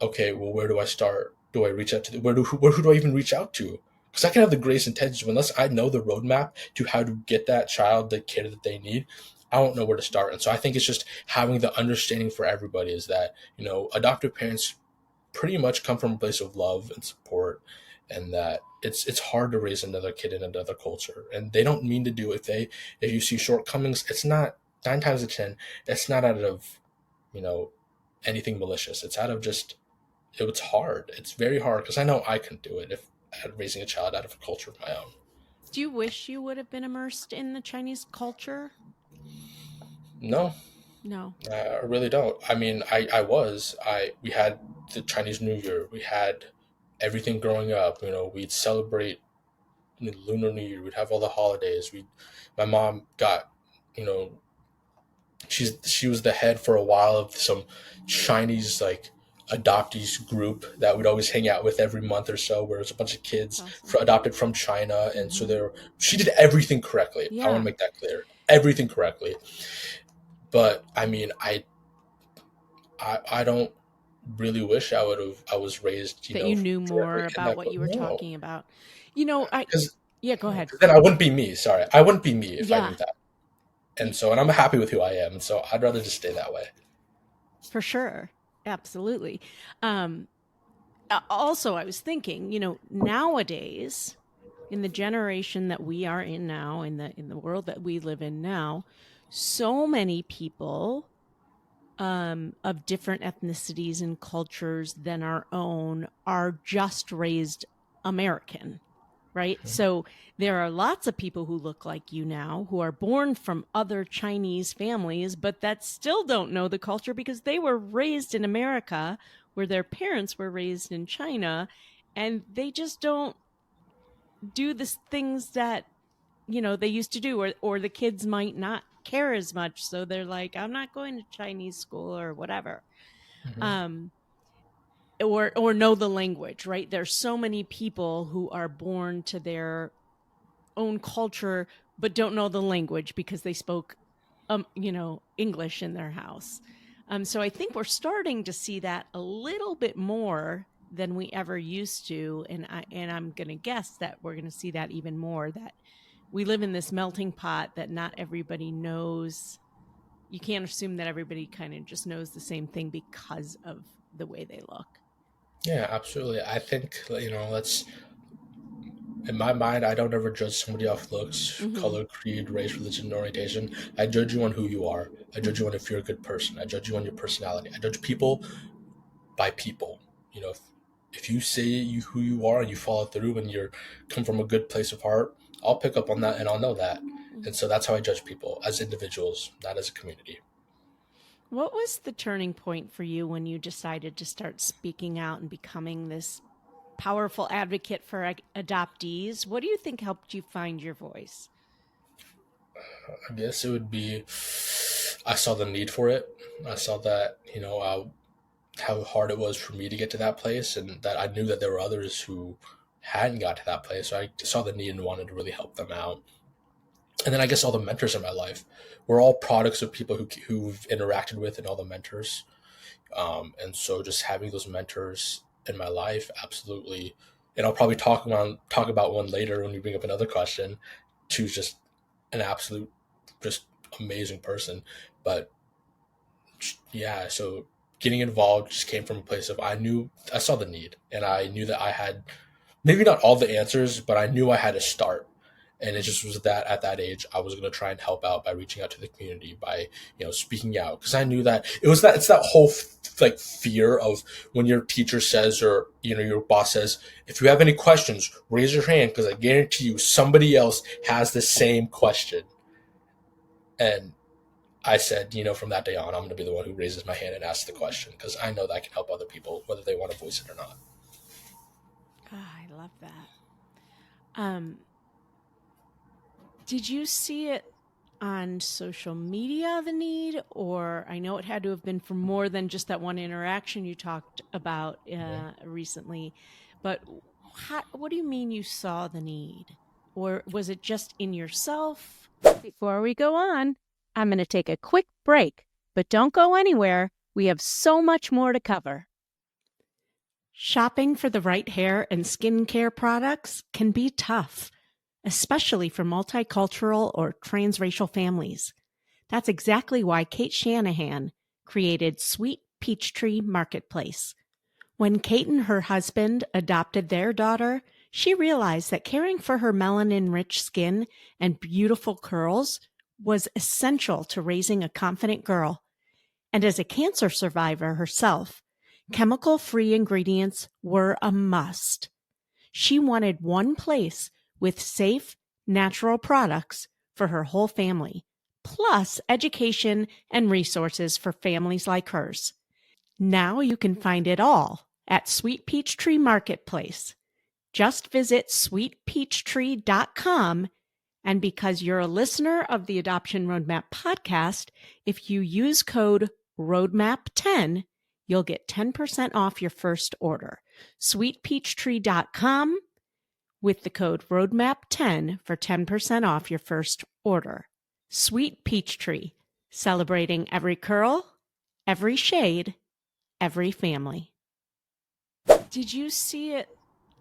okay, well, where do I start? Do I reach out to who do I even reach out to? Because I can have the greatest intentions, but unless I know the roadmap to how to get that child the care that they need, I won't know where to start. And so I think it's just having the understanding for everybody is that, adoptive parents pretty much come from a place of love and support, and that it's hard to raise another kid in another culture, and they don't mean to do it. If you see shortcomings, it's not, 9 times out of 10, it's not out of you know anything malicious. It's out of just, it's hard. It's very hard, because I know I couldn't do it if raising a child out of a culture of my own. Do you wish you would have been immersed in the Chinese culture? No, No. I really don't. I mean, we had the Chinese New Year. We had everything growing up. We'd celebrate Lunar New Year. We'd have all the holidays. My mom got, you know, she was the head for a while of some Chinese like adoptees group that we'd always hang out with every month or so, where it was a bunch of kids Awesome. adopted from China, and so Mhm. she did everything correctly. I want Yeah. to make that clear, everything correctly. But I mean, I don't really wish I was raised, That you knew more directly in about that. what you were No, talking about. because Yeah, go ahead. then I wouldn't be me. Sorry, I wouldn't be me if I Yeah, knew that. y- And I'm happy with who I am, and so I'd rather just stay that way. for sure. Absolutely. Um, Also, I was thinking, nowadays, in the generation that we are in now, in the world that we live in now, so many people of different ethnicities and cultures than our own are just raised American, right? So there are lots of people who look like you now who are born from other Chinese families, but that still don't know the culture because they were raised in America where their parents were raised in China, and they just don't do the things that they used to do, or the kids might not care as much, so they're like, I'm not going to Chinese school or whatever. Hmm. um or know the language, right? There's so many people who are born to their own culture but don't know the language because they spoke English in their house. So I think we're starting to see that a little bit more than we ever used to, and I'm going to guess that we're going to see that even more, that we live in this melting pot that not everybody knows. You can't assume that everybody kind of just knows the same thing because of the way they look. Yeah, absolutely. I think let's, in my mind, I don't ever judge somebody off looks, Mm-hmm. color, creed, race, religion, orientation. I judge you on who you are. I judge you on if you're a good person. I judge you on your personality. I judge people by people. If you say who you are and you follow through and you're come from a good place of heart, I'll pick up on that and I'll know that. And so that's how I judge people, as individuals, not as a community. What was the turning point for you when you decided to start speaking out and becoming this powerful advocate for adoptees? What do you think helped you find your voice? I guess it would be, I saw the need for it. I saw that, how hard it was for me to get to that place, and that I knew that there were others who hadn't got to that place. So I saw the need and wanted to really help them out. And then I guess all the mentors in my life were all products of people who've interacted with, and all the mentors. And so just having those mentors in my life, absolutely. And I'll probably talk about one later when you bring up another question. Choose just an absolute, just amazing person. But yeah, so getting involved just came from a place of I saw the need, and I knew that I had maybe not all the answers, but I knew I had to start. And it just was that at that age, I was going to try and help out by reaching out to the community, by, speaking out. Because I knew that it's that whole like fear of when your teacher says, or, your boss says, if you have any questions, raise your hand, because I guarantee you somebody else has the same question. And I said, from that day on, I'm going to be the one who raises my hand and asks the question, because I know that I can help other people, whether they want to voice it or not. I love that. Did you see it on social media, the need, or I know it had to have been for more than just that one interaction you talked about recently, but what do you mean you saw the need? Or was it just in yourself? Before we go on, I'm going to take a quick break, but don't go anywhere. We have so much more to cover. Shopping for the right hair and skincare products can be tough, especially for multicultural or transracial families. That's exactly why Kate Shanahan created Sweet Peachtree Marketplace. When Kate and her husband adopted their daughter, she realized that caring for her melanin-rich skin and beautiful curls was essential to raising a confident girl. And as a cancer survivor herself, chemical-free ingredients were a must. She wanted one place with safe, natural products for her whole family, plus education and resources for families like hers. Now you can find it all at Sweet Peachtree Marketplace. Just visit sweetpeachtree.com, and because you're a listener of the Adoption Roadmap podcast, if you use code ROADMAP10, you'll get 10% off your first order. sweetpeachtree.com with the code ROADMAP10 for 10% off your first order. Sweet Peachtree, celebrating every curl, every shade, every family. Did you see it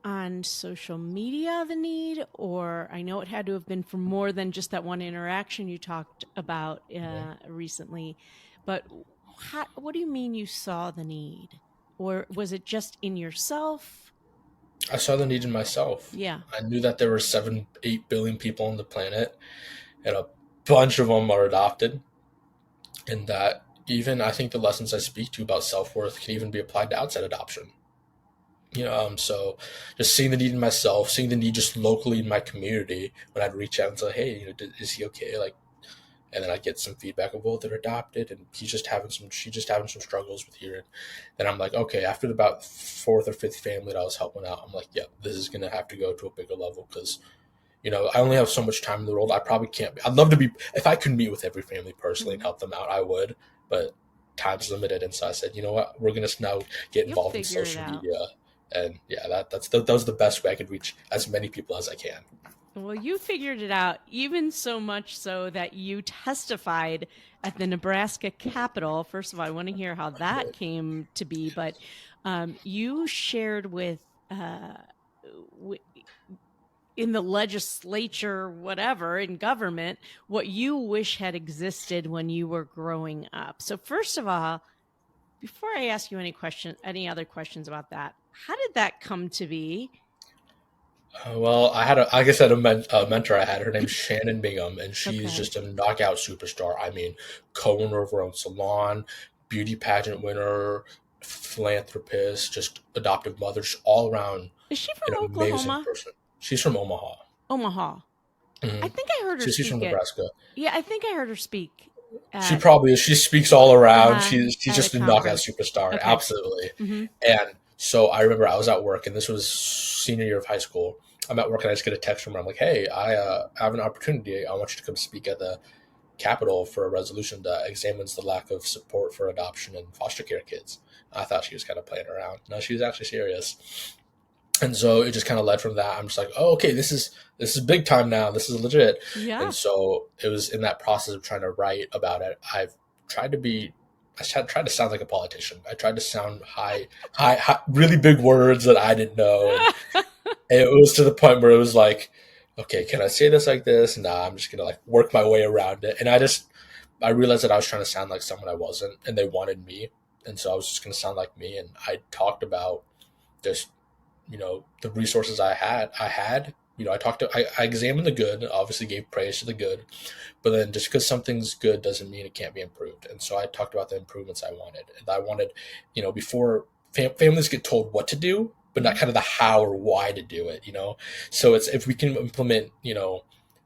on social media, the need, or I know it had to have been for more than just that one interaction you talked about recently, but what do you mean you saw the need? Or was it just in yourself? I saw the need in myself. Yeah. I knew that there were 8 billion people on the planet, and a bunch of them are adopted. And that even I think the lessons I speak to about self-worth can even be applied to outside adoption. So just seeing the need in myself, seeing the need just locally in my community, when I'd reach out and say, hey, is he okay? And then I get some feedback of, well, they're adopted, and she's just having some struggles with hearing. Then I'm like, okay, after about 4th or 5th family that I was helping out, I'm like, yeah, this is going to have to go to a bigger level, because, I only have so much time in the world. I probably can't I'd love to be, if I could meet with every family personally and help them out, I would, but time's limited. And so I said, you know what, we're going to now get involved in social media. And yeah, that was the best way I could reach as many people as I can. Well, you figured it out, even so much so that you testified at the Nebraska Capitol. First of all, I want to hear how that came to be, but you shared with in the legislature, whatever, in government, what you wish had existed when you were growing up. So first of all, before I ask you any other questions about that, how did that come to be? Well, I had a mentor I had. Her name's Shannon Bingham, and she's just a knockout superstar. I mean, co-owner of her own salon, beauty pageant winner, philanthropist, just adoptive mother, just all around. Is she from an Oklahoma? amazing person. She's from Omaha. Omaha. Mm-hmm. I think I heard her She's from speak at. Nebraska. Yeah, I think I heard her speak She at probably is. She speaks all around. She's at a just a knockout conference. superstar. Okay. Absolutely. Mm-hmm. And so I remember I was at work, and this was senior year of high school. I'm at work, and I just get a text from her. I'm like, "Hey, I have an opportunity. I want you to come speak at the Capitol for a resolution that examines the lack of support for adoption and foster care kids." I thought she was kind of playing around. No, she was actually serious. And so it just kind of led from that. I'm just like, oh, okay, this is big time now. This is legit. Yeah. And so it was in that process of trying to write about it. Tried to be, tried to sound like a politician. I tried to sound high, really big words that I didn't know. And it was to the point where it was like, okay, can I say this like this? Nah, I'm just gonna like work my way around it. And I realized that I was trying to sound like someone I wasn't, and they wanted me, and so I was just gonna sound like me. And I talked about just the resources I had. I examined the good, obviously gave praise to the good, but then just because something's good doesn't mean it can't be improved. And so I talked about the improvements I wanted. And I wanted, before families get told what to do, but not kind of the how or why to do it. So it's, if we can implement,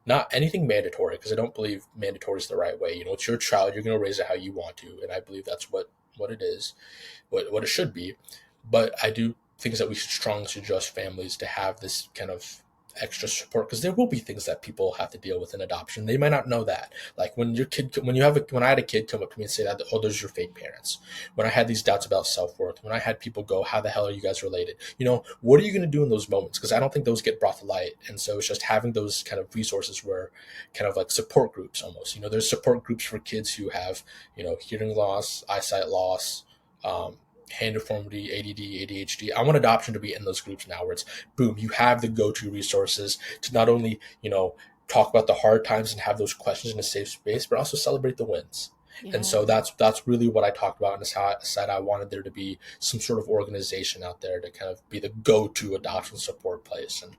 not anything mandatory, because I don't believe mandatory is the right way. It's your child, you're going to raise it how you want to, and I believe that's what it is, what it should be. But I do things that we should strongly suggest families to have this kind of extra support, because there will be things that people have to deal with in adoption. They might not know that. Like when I had a kid come up to me and say that, oh, those are your fake parents. When I had these doubts about self-worth, when I had people go, how the hell are you guys related? What are you going to do in those moments? Because I don't think those get brought to light. And so it's just having those kind of resources where kind of like support groups almost, there's support groups for kids who have, hearing loss, eyesight loss, hand deformity, ADD, ADHD. I want adoption to be in those groups now, where it's boom, you have the go-to resources to not only, talk about the hard times and have those questions in a safe space, but also celebrate the wins. Yeah. And so that's really what I talked about, and it's how I said I wanted there to be some sort of organization out there to kind of be the go-to adoption support place. And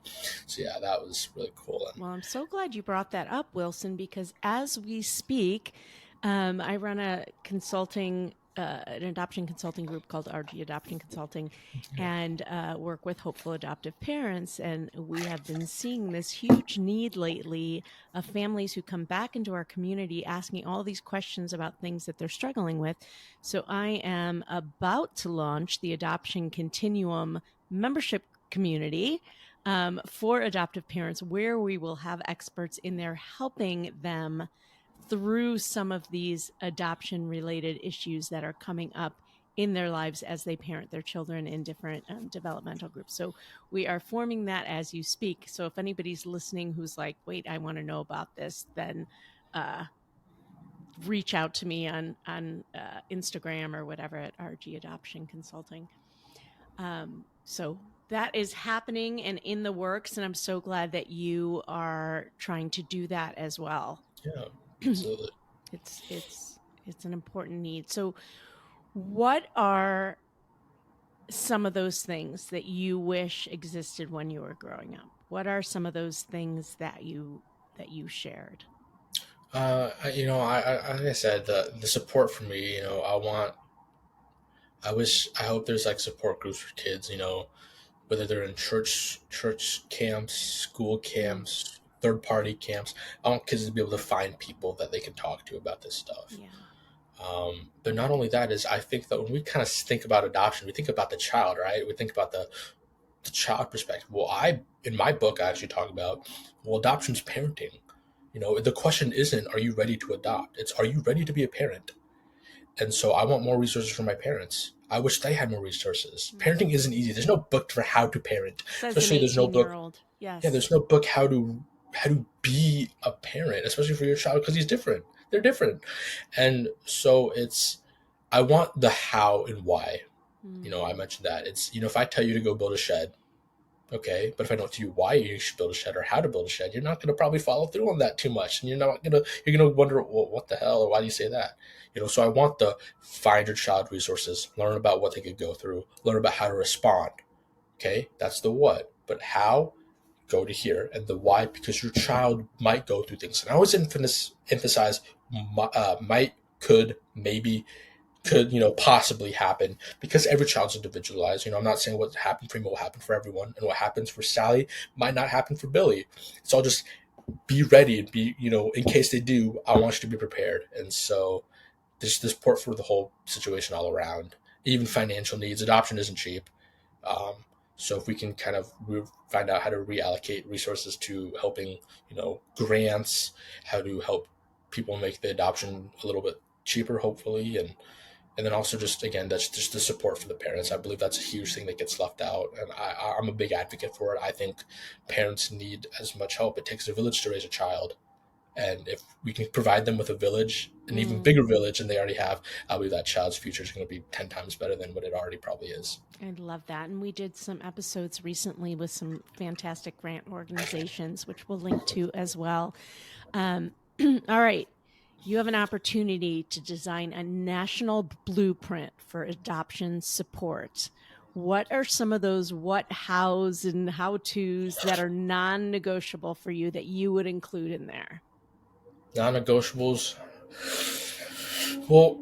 so, yeah, that was really cool. Well, I'm so glad you brought that up, Wilson, because as we speak, I run an adoption consulting group called RG Adoption Consulting, and work with hopeful adoptive parents. And we have been seeing this huge need lately of families who come back into our community asking all these questions about things that they're struggling with. So I am about to launch the Adoption Continuum membership community for adoptive parents, where we will have experts in there helping them through some of these adoption related issues that are coming up in their lives as they parent their children in different developmental groups. So we are forming that as you speak. So if anybody's listening who's like, wait, I want to know about this, then reach out to me on Instagram or whatever at RG Adoption Consulting. So that is happening and in the works, and I'm so glad that you are trying to do that as well. Yeah. Absolutely. It's an important need. So what are some of those things that you wish existed when you were growing up? What are some of those things that you shared? Like I said, the support for me, I hope there's like support groups for kids, whether they're in church camps, school camps, third party camps. I want kids to be able to find people that they can talk to about this stuff. Yeah. But not only that, is I think that when we kind of think about adoption, we think about the child, right? We think about the child perspective. Well, in my book, I actually talk about, adoption's parenting. The question isn't, are you ready to adopt? It's, are you ready to be a parent? And so I want more resources for my parents. I wish they had more resources. Mm-hmm. Parenting isn't easy. There's no book for how to parent. Especially there's no book. Yes. Yeah, there's no book how to be a parent, especially for your child, because he's different. They're different. And so I want the how and why. Mm-hmm. I mentioned that. It's, if I tell you to go build a shed, okay, but if I don't tell you why you should build a shed or how to build a shed, you're not going to probably follow through on that too much. And you're going to wonder, well, what the hell, or why do you say that? So I want the find your child resources, learn about what they could go through, learn about how to respond. Okay, that's the what. But how, go to here. And the why, because your child might go through things. And I always emphasize might, could, maybe, could, possibly happen, because every child's individualized. I'm not saying what happened for me will happen for everyone, and what happens for Sally might not happen for Billy. It's all just be ready and be, in case they do, I want you to be prepared. And so there's this support for the whole situation all around, even financial needs. Adoption isn't cheap. Um, so if we can kind of find out how to reallocate resources to helping, grants, how to help people make the adoption a little bit cheaper, hopefully, and then also just, again, that's just the support for the parents. I believe that's a huge thing that gets left out, and I'm a big advocate for it. I think parents need as much help. It takes a village to raise a child, and if we can provide them with a village, an even bigger village than they already have, I believe that child's future is going to be 10 times better than what it already probably is. I love that. And we did some episodes recently with some fantastic grant organizations, which we'll link to as well. All right. You have an opportunity to design a national blueprint for adoption support. What are some of those what, hows, and how-tos that are non-negotiable for you that you would include in there? Non-negotiables? Well,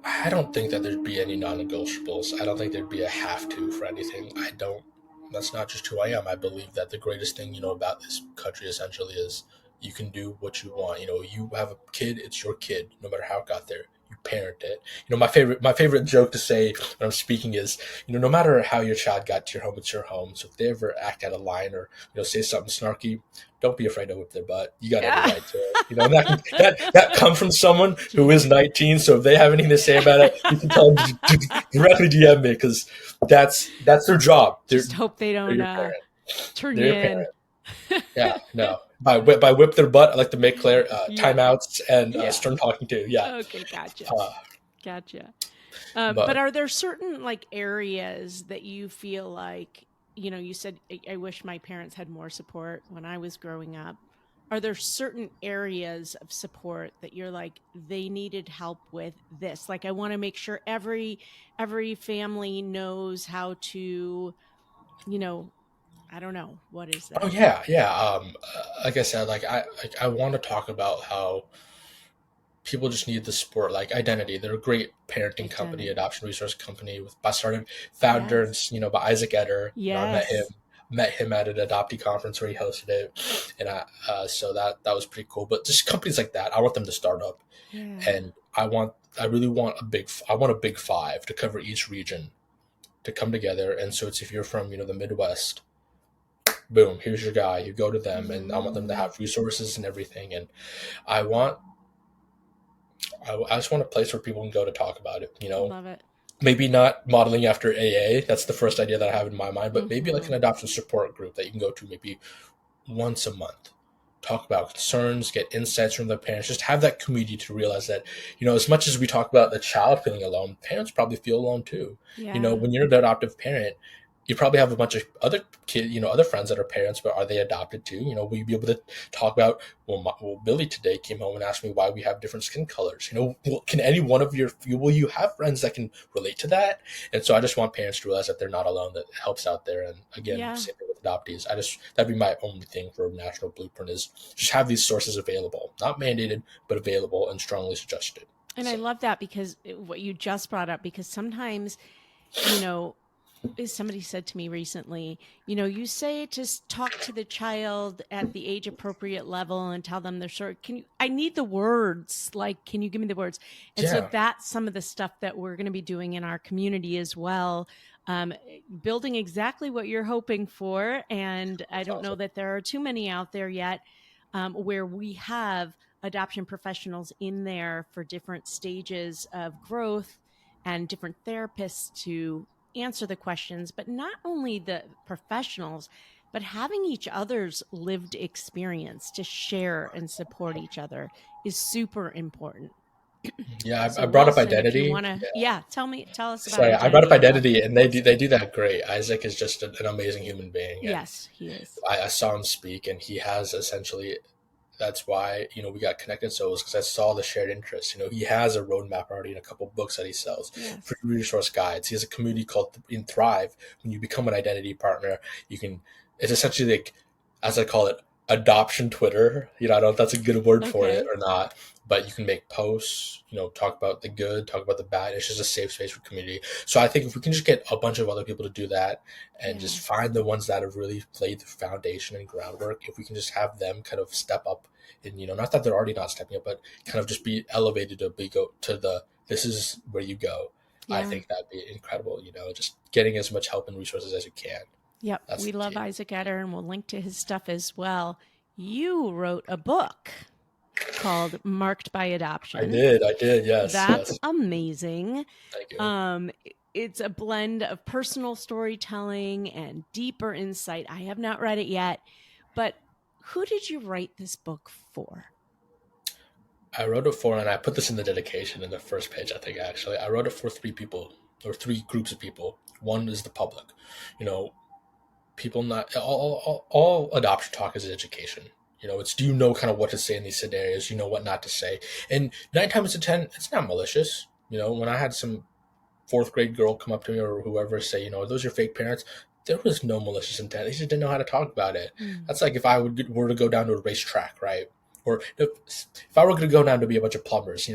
I don't think that there'd be any non-negotiables. I don't think there'd be a have to for anything. That's not just who I am. I believe that the greatest thing, about this country essentially is you can do what you want. You have a kid, it's your kid, no matter how it got there. You parent it. My favorite joke to say when I'm speaking is, no matter how your child got to your home, it's your home. So if they ever act out of line or, say something snarky, don't be afraid to whip their butt. You got every right to it. And that comes from someone who is 19. So if they have anything to say about it, you can tell them directly DM me, because that's their job. Just hope they don't turn you in. Yeah, no. By whip their butt, I like to make clear timeouts and stern talking too. Yeah. Okay, gotcha. But are there certain areas that you feel like, you said, I wish my parents had more support when I was growing up. Are there certain areas of support that you're like, they needed help with this? I want to make sure every family knows how to, I don't know. What is that? Oh yeah, yeah. Like I said, I want to talk about how people just need the support, like Identity. They're a great parenting company, adoption resource company by founders, by Isaac Eder. Yes. Met him at an Adoptee conference where he hosted it, and so that was pretty cool. But just companies like that, I want them to start up, and I really want a big five to cover each region, to come together. And so it's, if you're from the Midwest, boom, here's your guy. You go to them, and I want them to have resources and everything. And I just want a place where people can go to talk about it. Love it. Maybe not modeling after AA. That's the first idea that I have in my mind. But maybe like an adoption support group that you can go to maybe once a month. Talk about concerns, get insights from the parents. Just have that community to realize that, as much as we talk about the child feeling alone, parents probably feel alone too. Yeah. When you're an adoptive parent, you probably have a bunch of other kids, other friends that are parents, but are they adopted too? Will you be able to talk about, well, Billy today came home and asked me why we have different skin colors. Can any one of will you have friends that can relate to that? And so I just want parents to realize that they're not alone, that helps out there. And again, same thing with adoptees. That'd be my only thing for a national blueprint, is just have these sources available, not mandated, but available and strongly suggested. And I love that, because what you just brought up, because sometimes, somebody said to me recently, you say to talk to the child at the age appropriate level and tell them they're short. I need the words. Can you give me the words? And so that's some of the stuff that we're going to be doing in our community as well. Building exactly what you're hoping for. And I don't know that there are too many out there yet, where we have adoption professionals in there for different stages of growth and different therapists to answer the questions, but not only the professionals, but having each other's lived experience to share and support each other is super important. Yeah, I brought up Identity. Tell us about Identity. I brought up Identity, and they do that great. Isaac is just an amazing human being. Yes, he is. I saw him speak, and he has essentially, that's why, we got connected. So it was because I saw the shared interest. He has a roadmap already in a couple books that he sells, free resource guides. He has a community called in Thrive. When you become an Identity partner, it's essentially as I call it, adoption Twitter. I don't know if that's a good word for it Okay. or not, but you can make posts, talk about the good, talk about the bad. It's just a safe space for community. So I think if we can just get a bunch of other people to do that and Yeah. just find the ones that have really laid the foundation and groundwork, if we can just have them kind of step up and, not that they're already not stepping up, but kind of just be elevated to go to this is where you go. I Yeah. think that'd be incredible, just getting as much help and resources as you can. Yep. That's We the love key. Isaac Etter, and we'll link to his stuff as well. You wrote a book called Marked by Adoption. I did, yes, That's yes. amazing. Thank you. It's a blend of personal storytelling and deeper insight. I have not read it yet, but who did you write this book for? I wrote it for, and I put this in the dedication in the first page, I think, actually. I wrote it for three people, or three groups of people. One is the public. You know, people not, all adoption talk is education. It's do you know kind of what to say in these scenarios? You know what not to say. And 9 times out of 10, it's not malicious. When I had some fourth grade girl come up to me or whoever say, are those your fake parents? There was no malicious intent. They just didn't know how to talk about it. Mm. That's like if I were to go down to a racetrack, right? Or if I were going to go down to be a bunch of plumbers,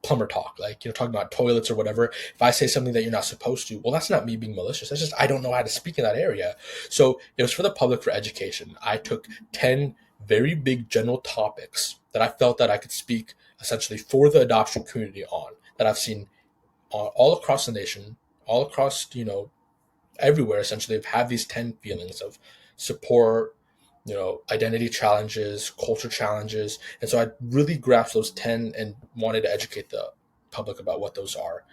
plumber talk, like, talking about toilets or whatever. If I say something that you're not supposed to, well, that's not me being malicious. That's just, I don't know how to speak in that area. So it was for the public, for education. I took 10 very big general topics that I felt that I could speak essentially for the adoption community on, that I've seen all across the nation, all across, everywhere essentially have these 10 feelings of support, identity challenges, culture challenges. And so I really grasped those 10 and wanted to educate the public about what those are.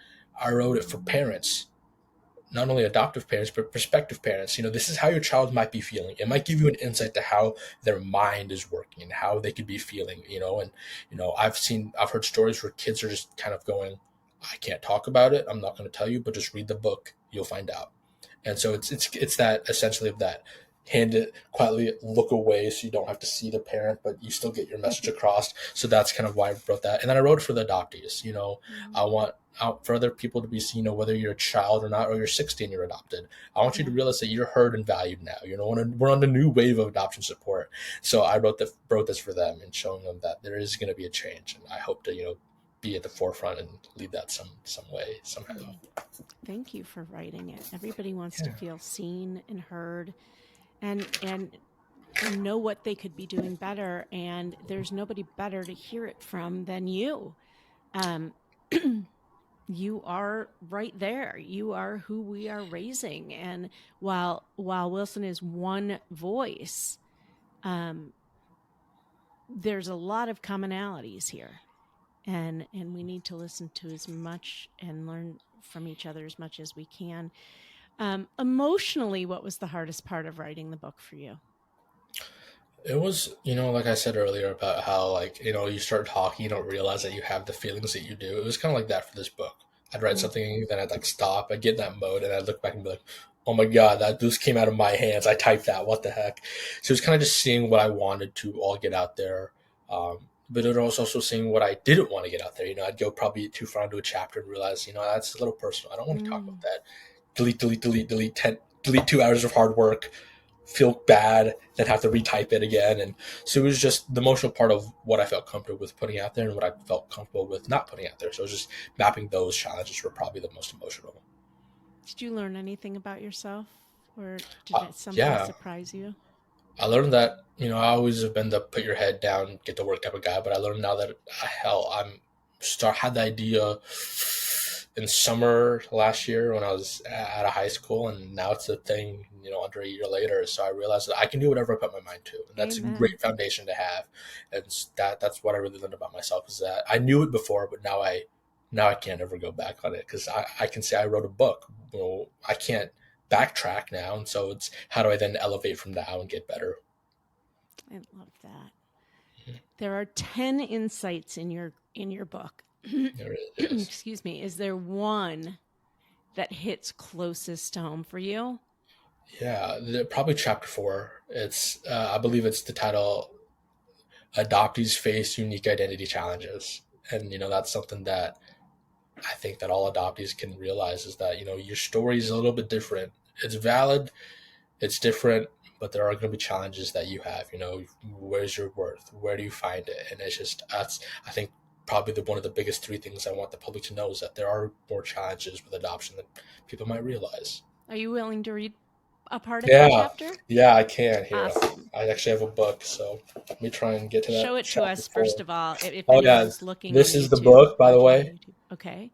I wrote it for parents, not only adoptive parents, but prospective parents. This is how your child might be feeling. It might give you an insight to how their mind is working and how they could be feeling, and, I've heard stories where kids are just kind of going, I can't talk about it. I'm not going to tell you, but just read the book. You'll find out. And so it's that essentially of that hand it quietly, look away so you don't have to see the parent, but you still get your message across. So that's kind of why I wrote that. And then I wrote it for the adoptees. I want out for other people to be seen, whether you're a child or not, or you're 16, you're adopted. I want you to realize that you're heard and valued now. We're on the new wave of adoption support. So I wrote this for them and showing them that there is going to be a change. And I hope to, be at the forefront and lead that some way, somehow. Thank you for writing it. Everybody wants to feel seen and heard and know what they could be doing better. And there's nobody better to hear it from than you. You are right there. You are who we are raising. And while Wilson is one voice, there's a lot of commonalities here. And we need to listen to as much and learn from each other as much as we can. Emotionally, what was the hardest part of writing the book for you? It was, like I said earlier about how, like, you start talking, you don't realize that you have the feelings that you do. It was kind of like that for this book. I'd write something, then I'd like stop, I'd get in that mode, and I'd look back and be like, oh my God, that just came out of my hands. I typed that. What the heck? So it was kind of just seeing what I wanted to all get out there. But it was also seeing what I didn't want to get out there. I'd go probably too far into a chapter and realize, that's a little personal. I don't want to talk about that. Delete 2 hours of hard work, feel bad, then have to retype it again. And so it was just the emotional part of what I felt comfortable with putting out there and what I felt comfortable with not putting out there. So it was just mapping those challenges were probably the most emotional. Did you learn anything about yourself, or did something surprise you? I learned that, I always have been the put your head down, get to work type of guy, but I learned now that, had the idea in summer last year when I was out of high school, and now it's a thing, under a year later. So I realized that I can do whatever I put my mind to, and that's Amen. a great foundation to have. And that's what I really learned about myself, is that I knew it before, but now I can't ever go back on it, because I can say I wrote a book. Well, I can't backtrack now, and so it's how do I then elevate from now and get better. I love that. Mm-hmm. There are 10 insights in your book. There it is. Excuse me. Is there one that hits closest to home for you? Yeah, probably chapter 4. It's I believe it's the title, Adoptees Face Unique Identity Challenges. And that's something that I think that all adoptees can realize, is that your story is a little bit different. It's valid, it's different, but there are going to be challenges that you have. Where's your worth? Where do you find it? And it's just, that's, I think, probably one of the biggest three things I want the public to know is that there are more challenges with adoption than people might realize. Are you willing to read a part of that chapter? Yeah, I can. Here, awesome. I actually have a book, so let me try and get to that. Show it to us 4. First of all. If anyone's looking, this is YouTube, the book, by the way. Okay.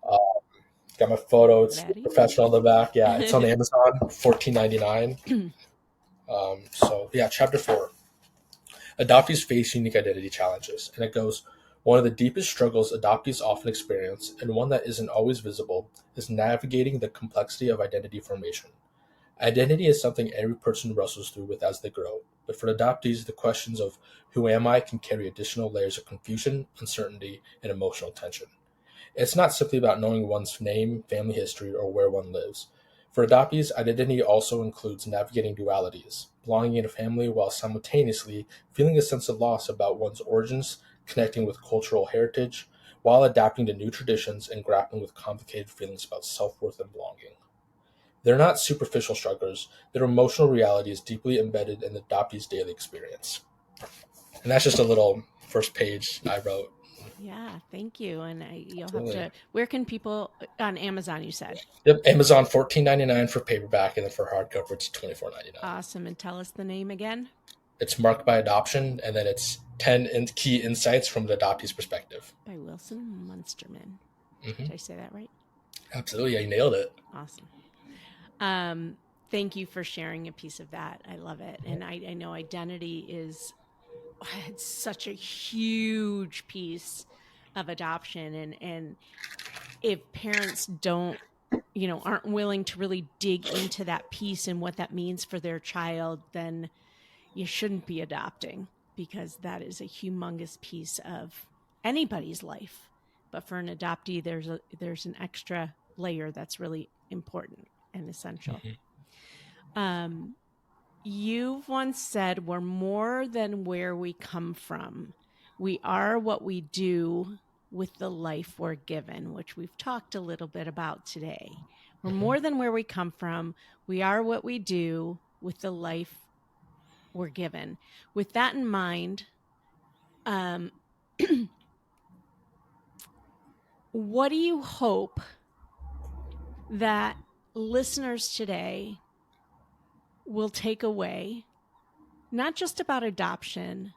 Got my photo. It's professional on the back. Yeah, it's on Amazon. $14.99. So yeah, chapter 4. Adoptees face unique identity challenges, and it goes. One of the deepest struggles adoptees often experience, and one that isn't always visible, is navigating the complexity of identity formation. Identity is something every person wrestles through with as they grow, but for adoptees, the questions of who am I can carry additional layers of confusion, uncertainty, and emotional tension. It's not simply about knowing one's name, family history, or where one lives. For adoptees, identity also includes navigating dualities, belonging in a family while simultaneously feeling a sense of loss about one's origins, connecting with cultural heritage, while adapting to new traditions and grappling with complicated feelings about self-worth and belonging. They're not superficial struggles. Their emotional reality is deeply embedded in the adoptee's daily experience. And that's just a little first page I wrote. Yeah, thank you. And you'll have to, where can people, on Amazon you said? Yep, Amazon $14.99 for paperback, and then for hardcover it's $24.99. Awesome. And tell us the name again. It's Marked by Adoption, and then it's 10 key insights from the adoptee's perspective. By Wilson Munsterman. Did I say that right? Absolutely, yeah, you nailed it. Awesome. Thank you for sharing a piece of that. I love it. And I know identity is it's such a huge piece of adoption. And if parents don't, aren't willing to really dig into that piece and what that means for their child, then you shouldn't be adopting, because that is a humongous piece of anybody's life. But for an adoptee, there's an extra layer that's really important and essential. You've once said we're more than where we come from. We are what we do with the life we're given, which we've talked a little bit about today. We're more than where we come from. We are what we do with the life we're given. With that in mind, what do you hope that listeners today will take away, not just about adoption,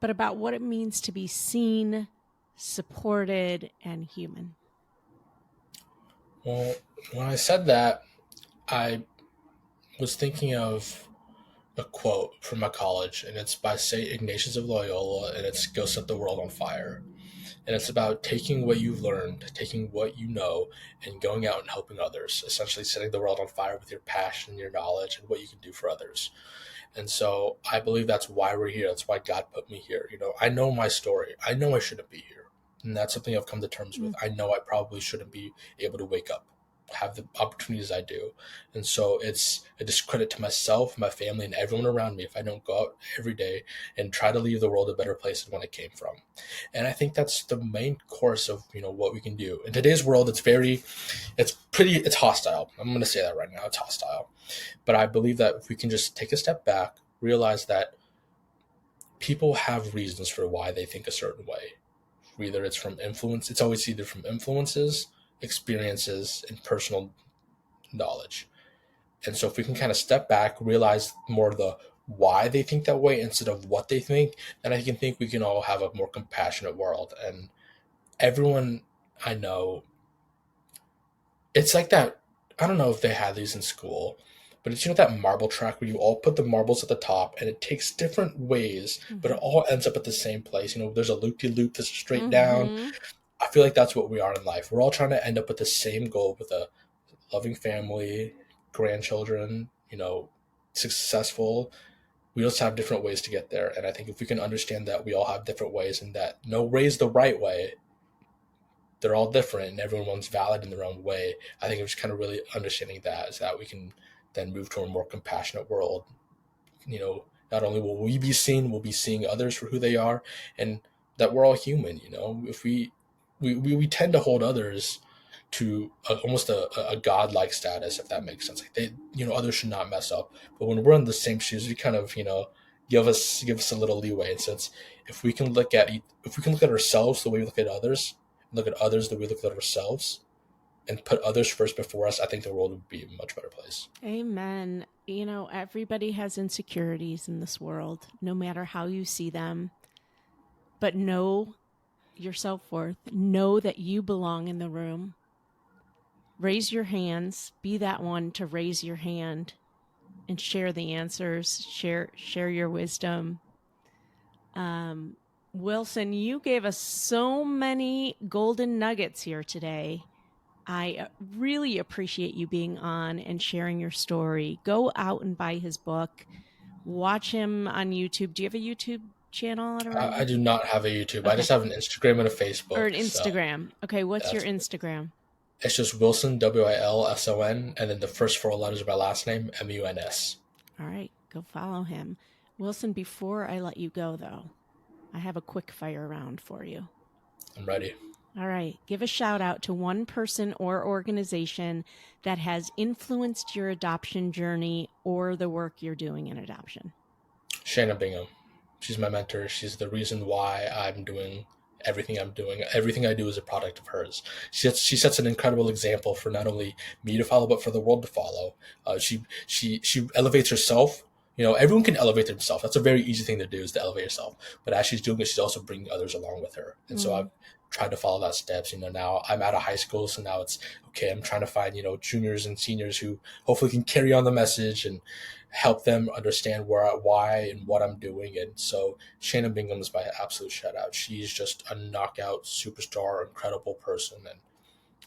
but about what it means to be seen, supported, and human? Well, when I said that, I was thinking of a quote from my college, and it's by St. Ignatius of Loyola, and it's "Go Set the World on Fire." And it's about taking what you've learned, taking what you know, and going out and helping others, essentially setting the world on fire with your passion, your knowledge, and what you can do for others. And so I believe that's why we're here. That's why God put me here. I know my story. I know I shouldn't be here. And that's something I've come to terms with. I know I probably shouldn't be able to wake up, have the opportunities I do. And so it's a discredit to myself, my family, and everyone around me if I don't go out every day and try to leave the world a better place than when it came from. And I think that's the main course of, what we can do. In today's world, it's hostile. I'm going to say that right now. It's hostile. But I believe that if we can just take a step back, realize that people have reasons for why they think a certain way. Whether it's from influence, it's always either from influences, experiences, and personal knowledge. And so if we can kind of step back, realize more the why they think that way instead of what they think, then I think we can all have a more compassionate world. And everyone I know, it's like that. I don't know if they had these in school, but it's, that marble track where you all put the marbles at the top and it takes different ways, but it all ends up at the same place. There's a loop-de-loop that's straight down. I feel like that's what we are in life. We're all trying to end up with the same goal, with a loving family, grandchildren, successful. We just have different ways to get there. And I think if we can understand that we all have different ways and that no way is the right way, they're all different and everyone's valid in their own way. I think it's kind of really understanding that is that we can then move to a more compassionate world. Not only will we be seen, we'll be seeing others for who they are, and that we're all human. If we tend to hold others to almost a godlike status, if that makes sense. Like they, others should not mess up. But when we're in the same shoes, we kind of, give us a little leeway. And since if we can look at ourselves the way we look at others, look at others the way we look at ourselves, and put others first before us, I think the world would be a much better place. Amen. Everybody has insecurities in this world, no matter how you see them. But know your self-worth. Know that you belong in the room. Raise your hands. Be that one to raise your hand and share the answers. Share your wisdom. Wilson, you gave us so many golden nuggets here today. I really appreciate you being on and sharing your story. Go out and buy his book. Watch him on YouTube. Do you have a YouTube channel? I do not have a YouTube. Okay. I just have an Instagram and a Facebook. Or an Instagram. So okay, what's your Instagram? It's just Wilson, Wilson, and then the first 4 letters of my last name, Muns. All right, go follow him. Wilson, before I let you go, though, I have a quick fire round for you. I'm ready. All right. Give a shout out to one person or organization that has influenced your adoption journey or the work you're doing in adoption. Shanna Bingham. She's my mentor. She's the reason why I'm doing everything I'm doing. Everything I do is a product of hers. She sets an incredible example for not only me to follow, but for the world to follow. She elevates herself. Everyone can elevate themselves. That's a very easy thing to do, is to elevate yourself. But as she's doing it, she's also bringing others along with her. And so I've tried to follow that steps. Now I'm out of high school, so now it's okay. I'm trying to find, juniors and seniors who hopefully can carry on the message and help them understand why and what I'm doing. And so Shannon Bingham is my absolute shout out. She's just a knockout superstar, incredible person. And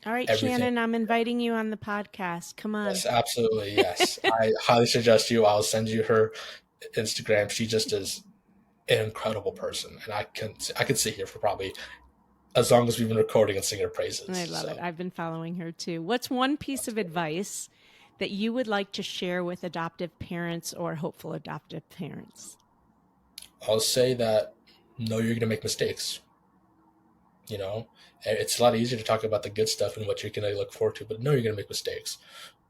all right, everything. Shannon, I'm inviting you on the podcast. Come on. Yes, absolutely. Yes. I highly suggest you. I'll send you her Instagram. She just is an incredible person. And I can sit here for probably as long as we've been recording and singing her praises. I love it. I've been following her too. What's one piece of advice that you would like to share with adoptive parents or hopeful adoptive parents? I'll say that know you're going to make mistakes. It's a lot easier to talk about the good stuff and what you're going to look forward to, but know you're going to make mistakes.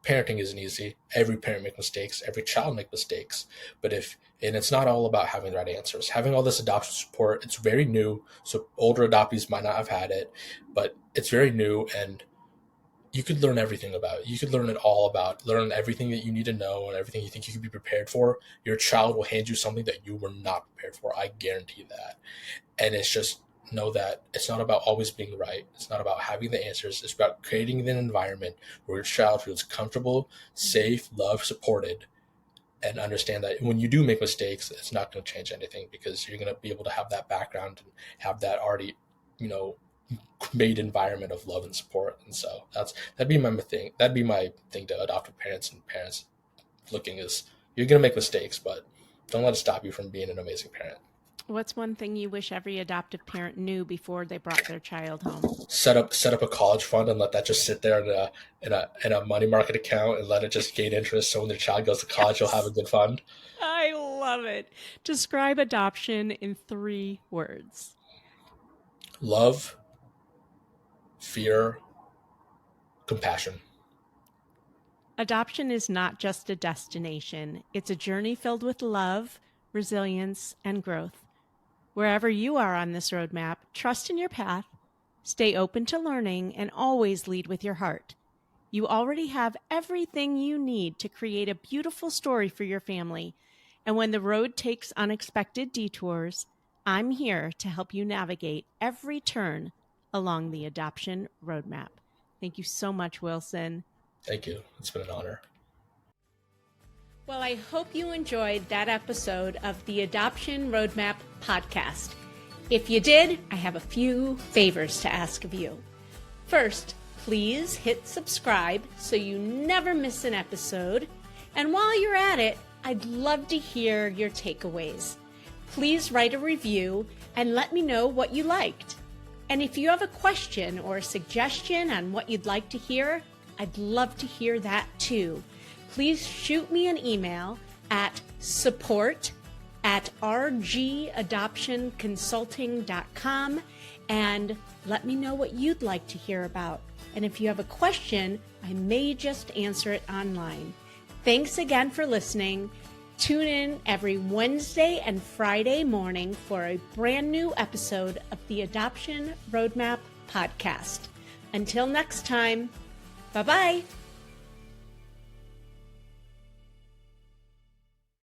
Parenting isn't easy. Every parent makes mistakes. Every child makes mistakes. And it's not all about having the right answers. Having all this adoption support, it's very new. So older adoptees might not have had it, but it's very new, and you could learn everything about it. You could learn everything that you need to know and everything you think you could be prepared for. Your child will hand you something that you were not prepared for. I guarantee that. And it's just, know that it's not about always being right. It's not about having the answers. It's about creating an environment where your child feels comfortable, safe, loved, supported, and understand that when you do make mistakes, it's not going to change anything, because you're going to be able to have that background and have that already, made environment of love and support. And so that'd be my thing. That'd be my thing to adoptive parents and parents looking is, you're going to make mistakes, but don't let it stop you from being an amazing parent. What's one thing you wish every adoptive parent knew before they brought their child home? Set up a college fund and let that just sit there in a money market account and let it just gain interest. So when their child goes to college, you'll have a good fund. I love it. Describe adoption in 3 words. Love, fear, compassion. Adoption is not just a destination. It's a journey filled with love, resilience, and growth. Wherever you are on this roadmap, trust in your path, stay open to learning, and always lead with your heart. You already have everything you need to create a beautiful story for your family. And when the road takes unexpected detours, I'm here to help you navigate every turn along the adoption roadmap. Thank you so much, Wilson. Thank you. It's been an honor. Well, I hope you enjoyed that episode of the Adoption Roadmap podcast. If you did, I have a few favors to ask of you. First, please hit subscribe so you never miss an episode. And while you're at it, I'd love to hear your takeaways. Please write a review and let me know what you liked. And if you have a question or a suggestion on what you'd like to hear, I'd love to hear that too. Please shoot me an email at support@rgadoptionconsulting.com and let me know what you'd like to hear about. And if you have a question, I may just answer it online. Thanks again for listening. Tune in every Wednesday and Friday morning for a brand new episode of the Adoption Roadmap podcast. Until next time, bye-bye.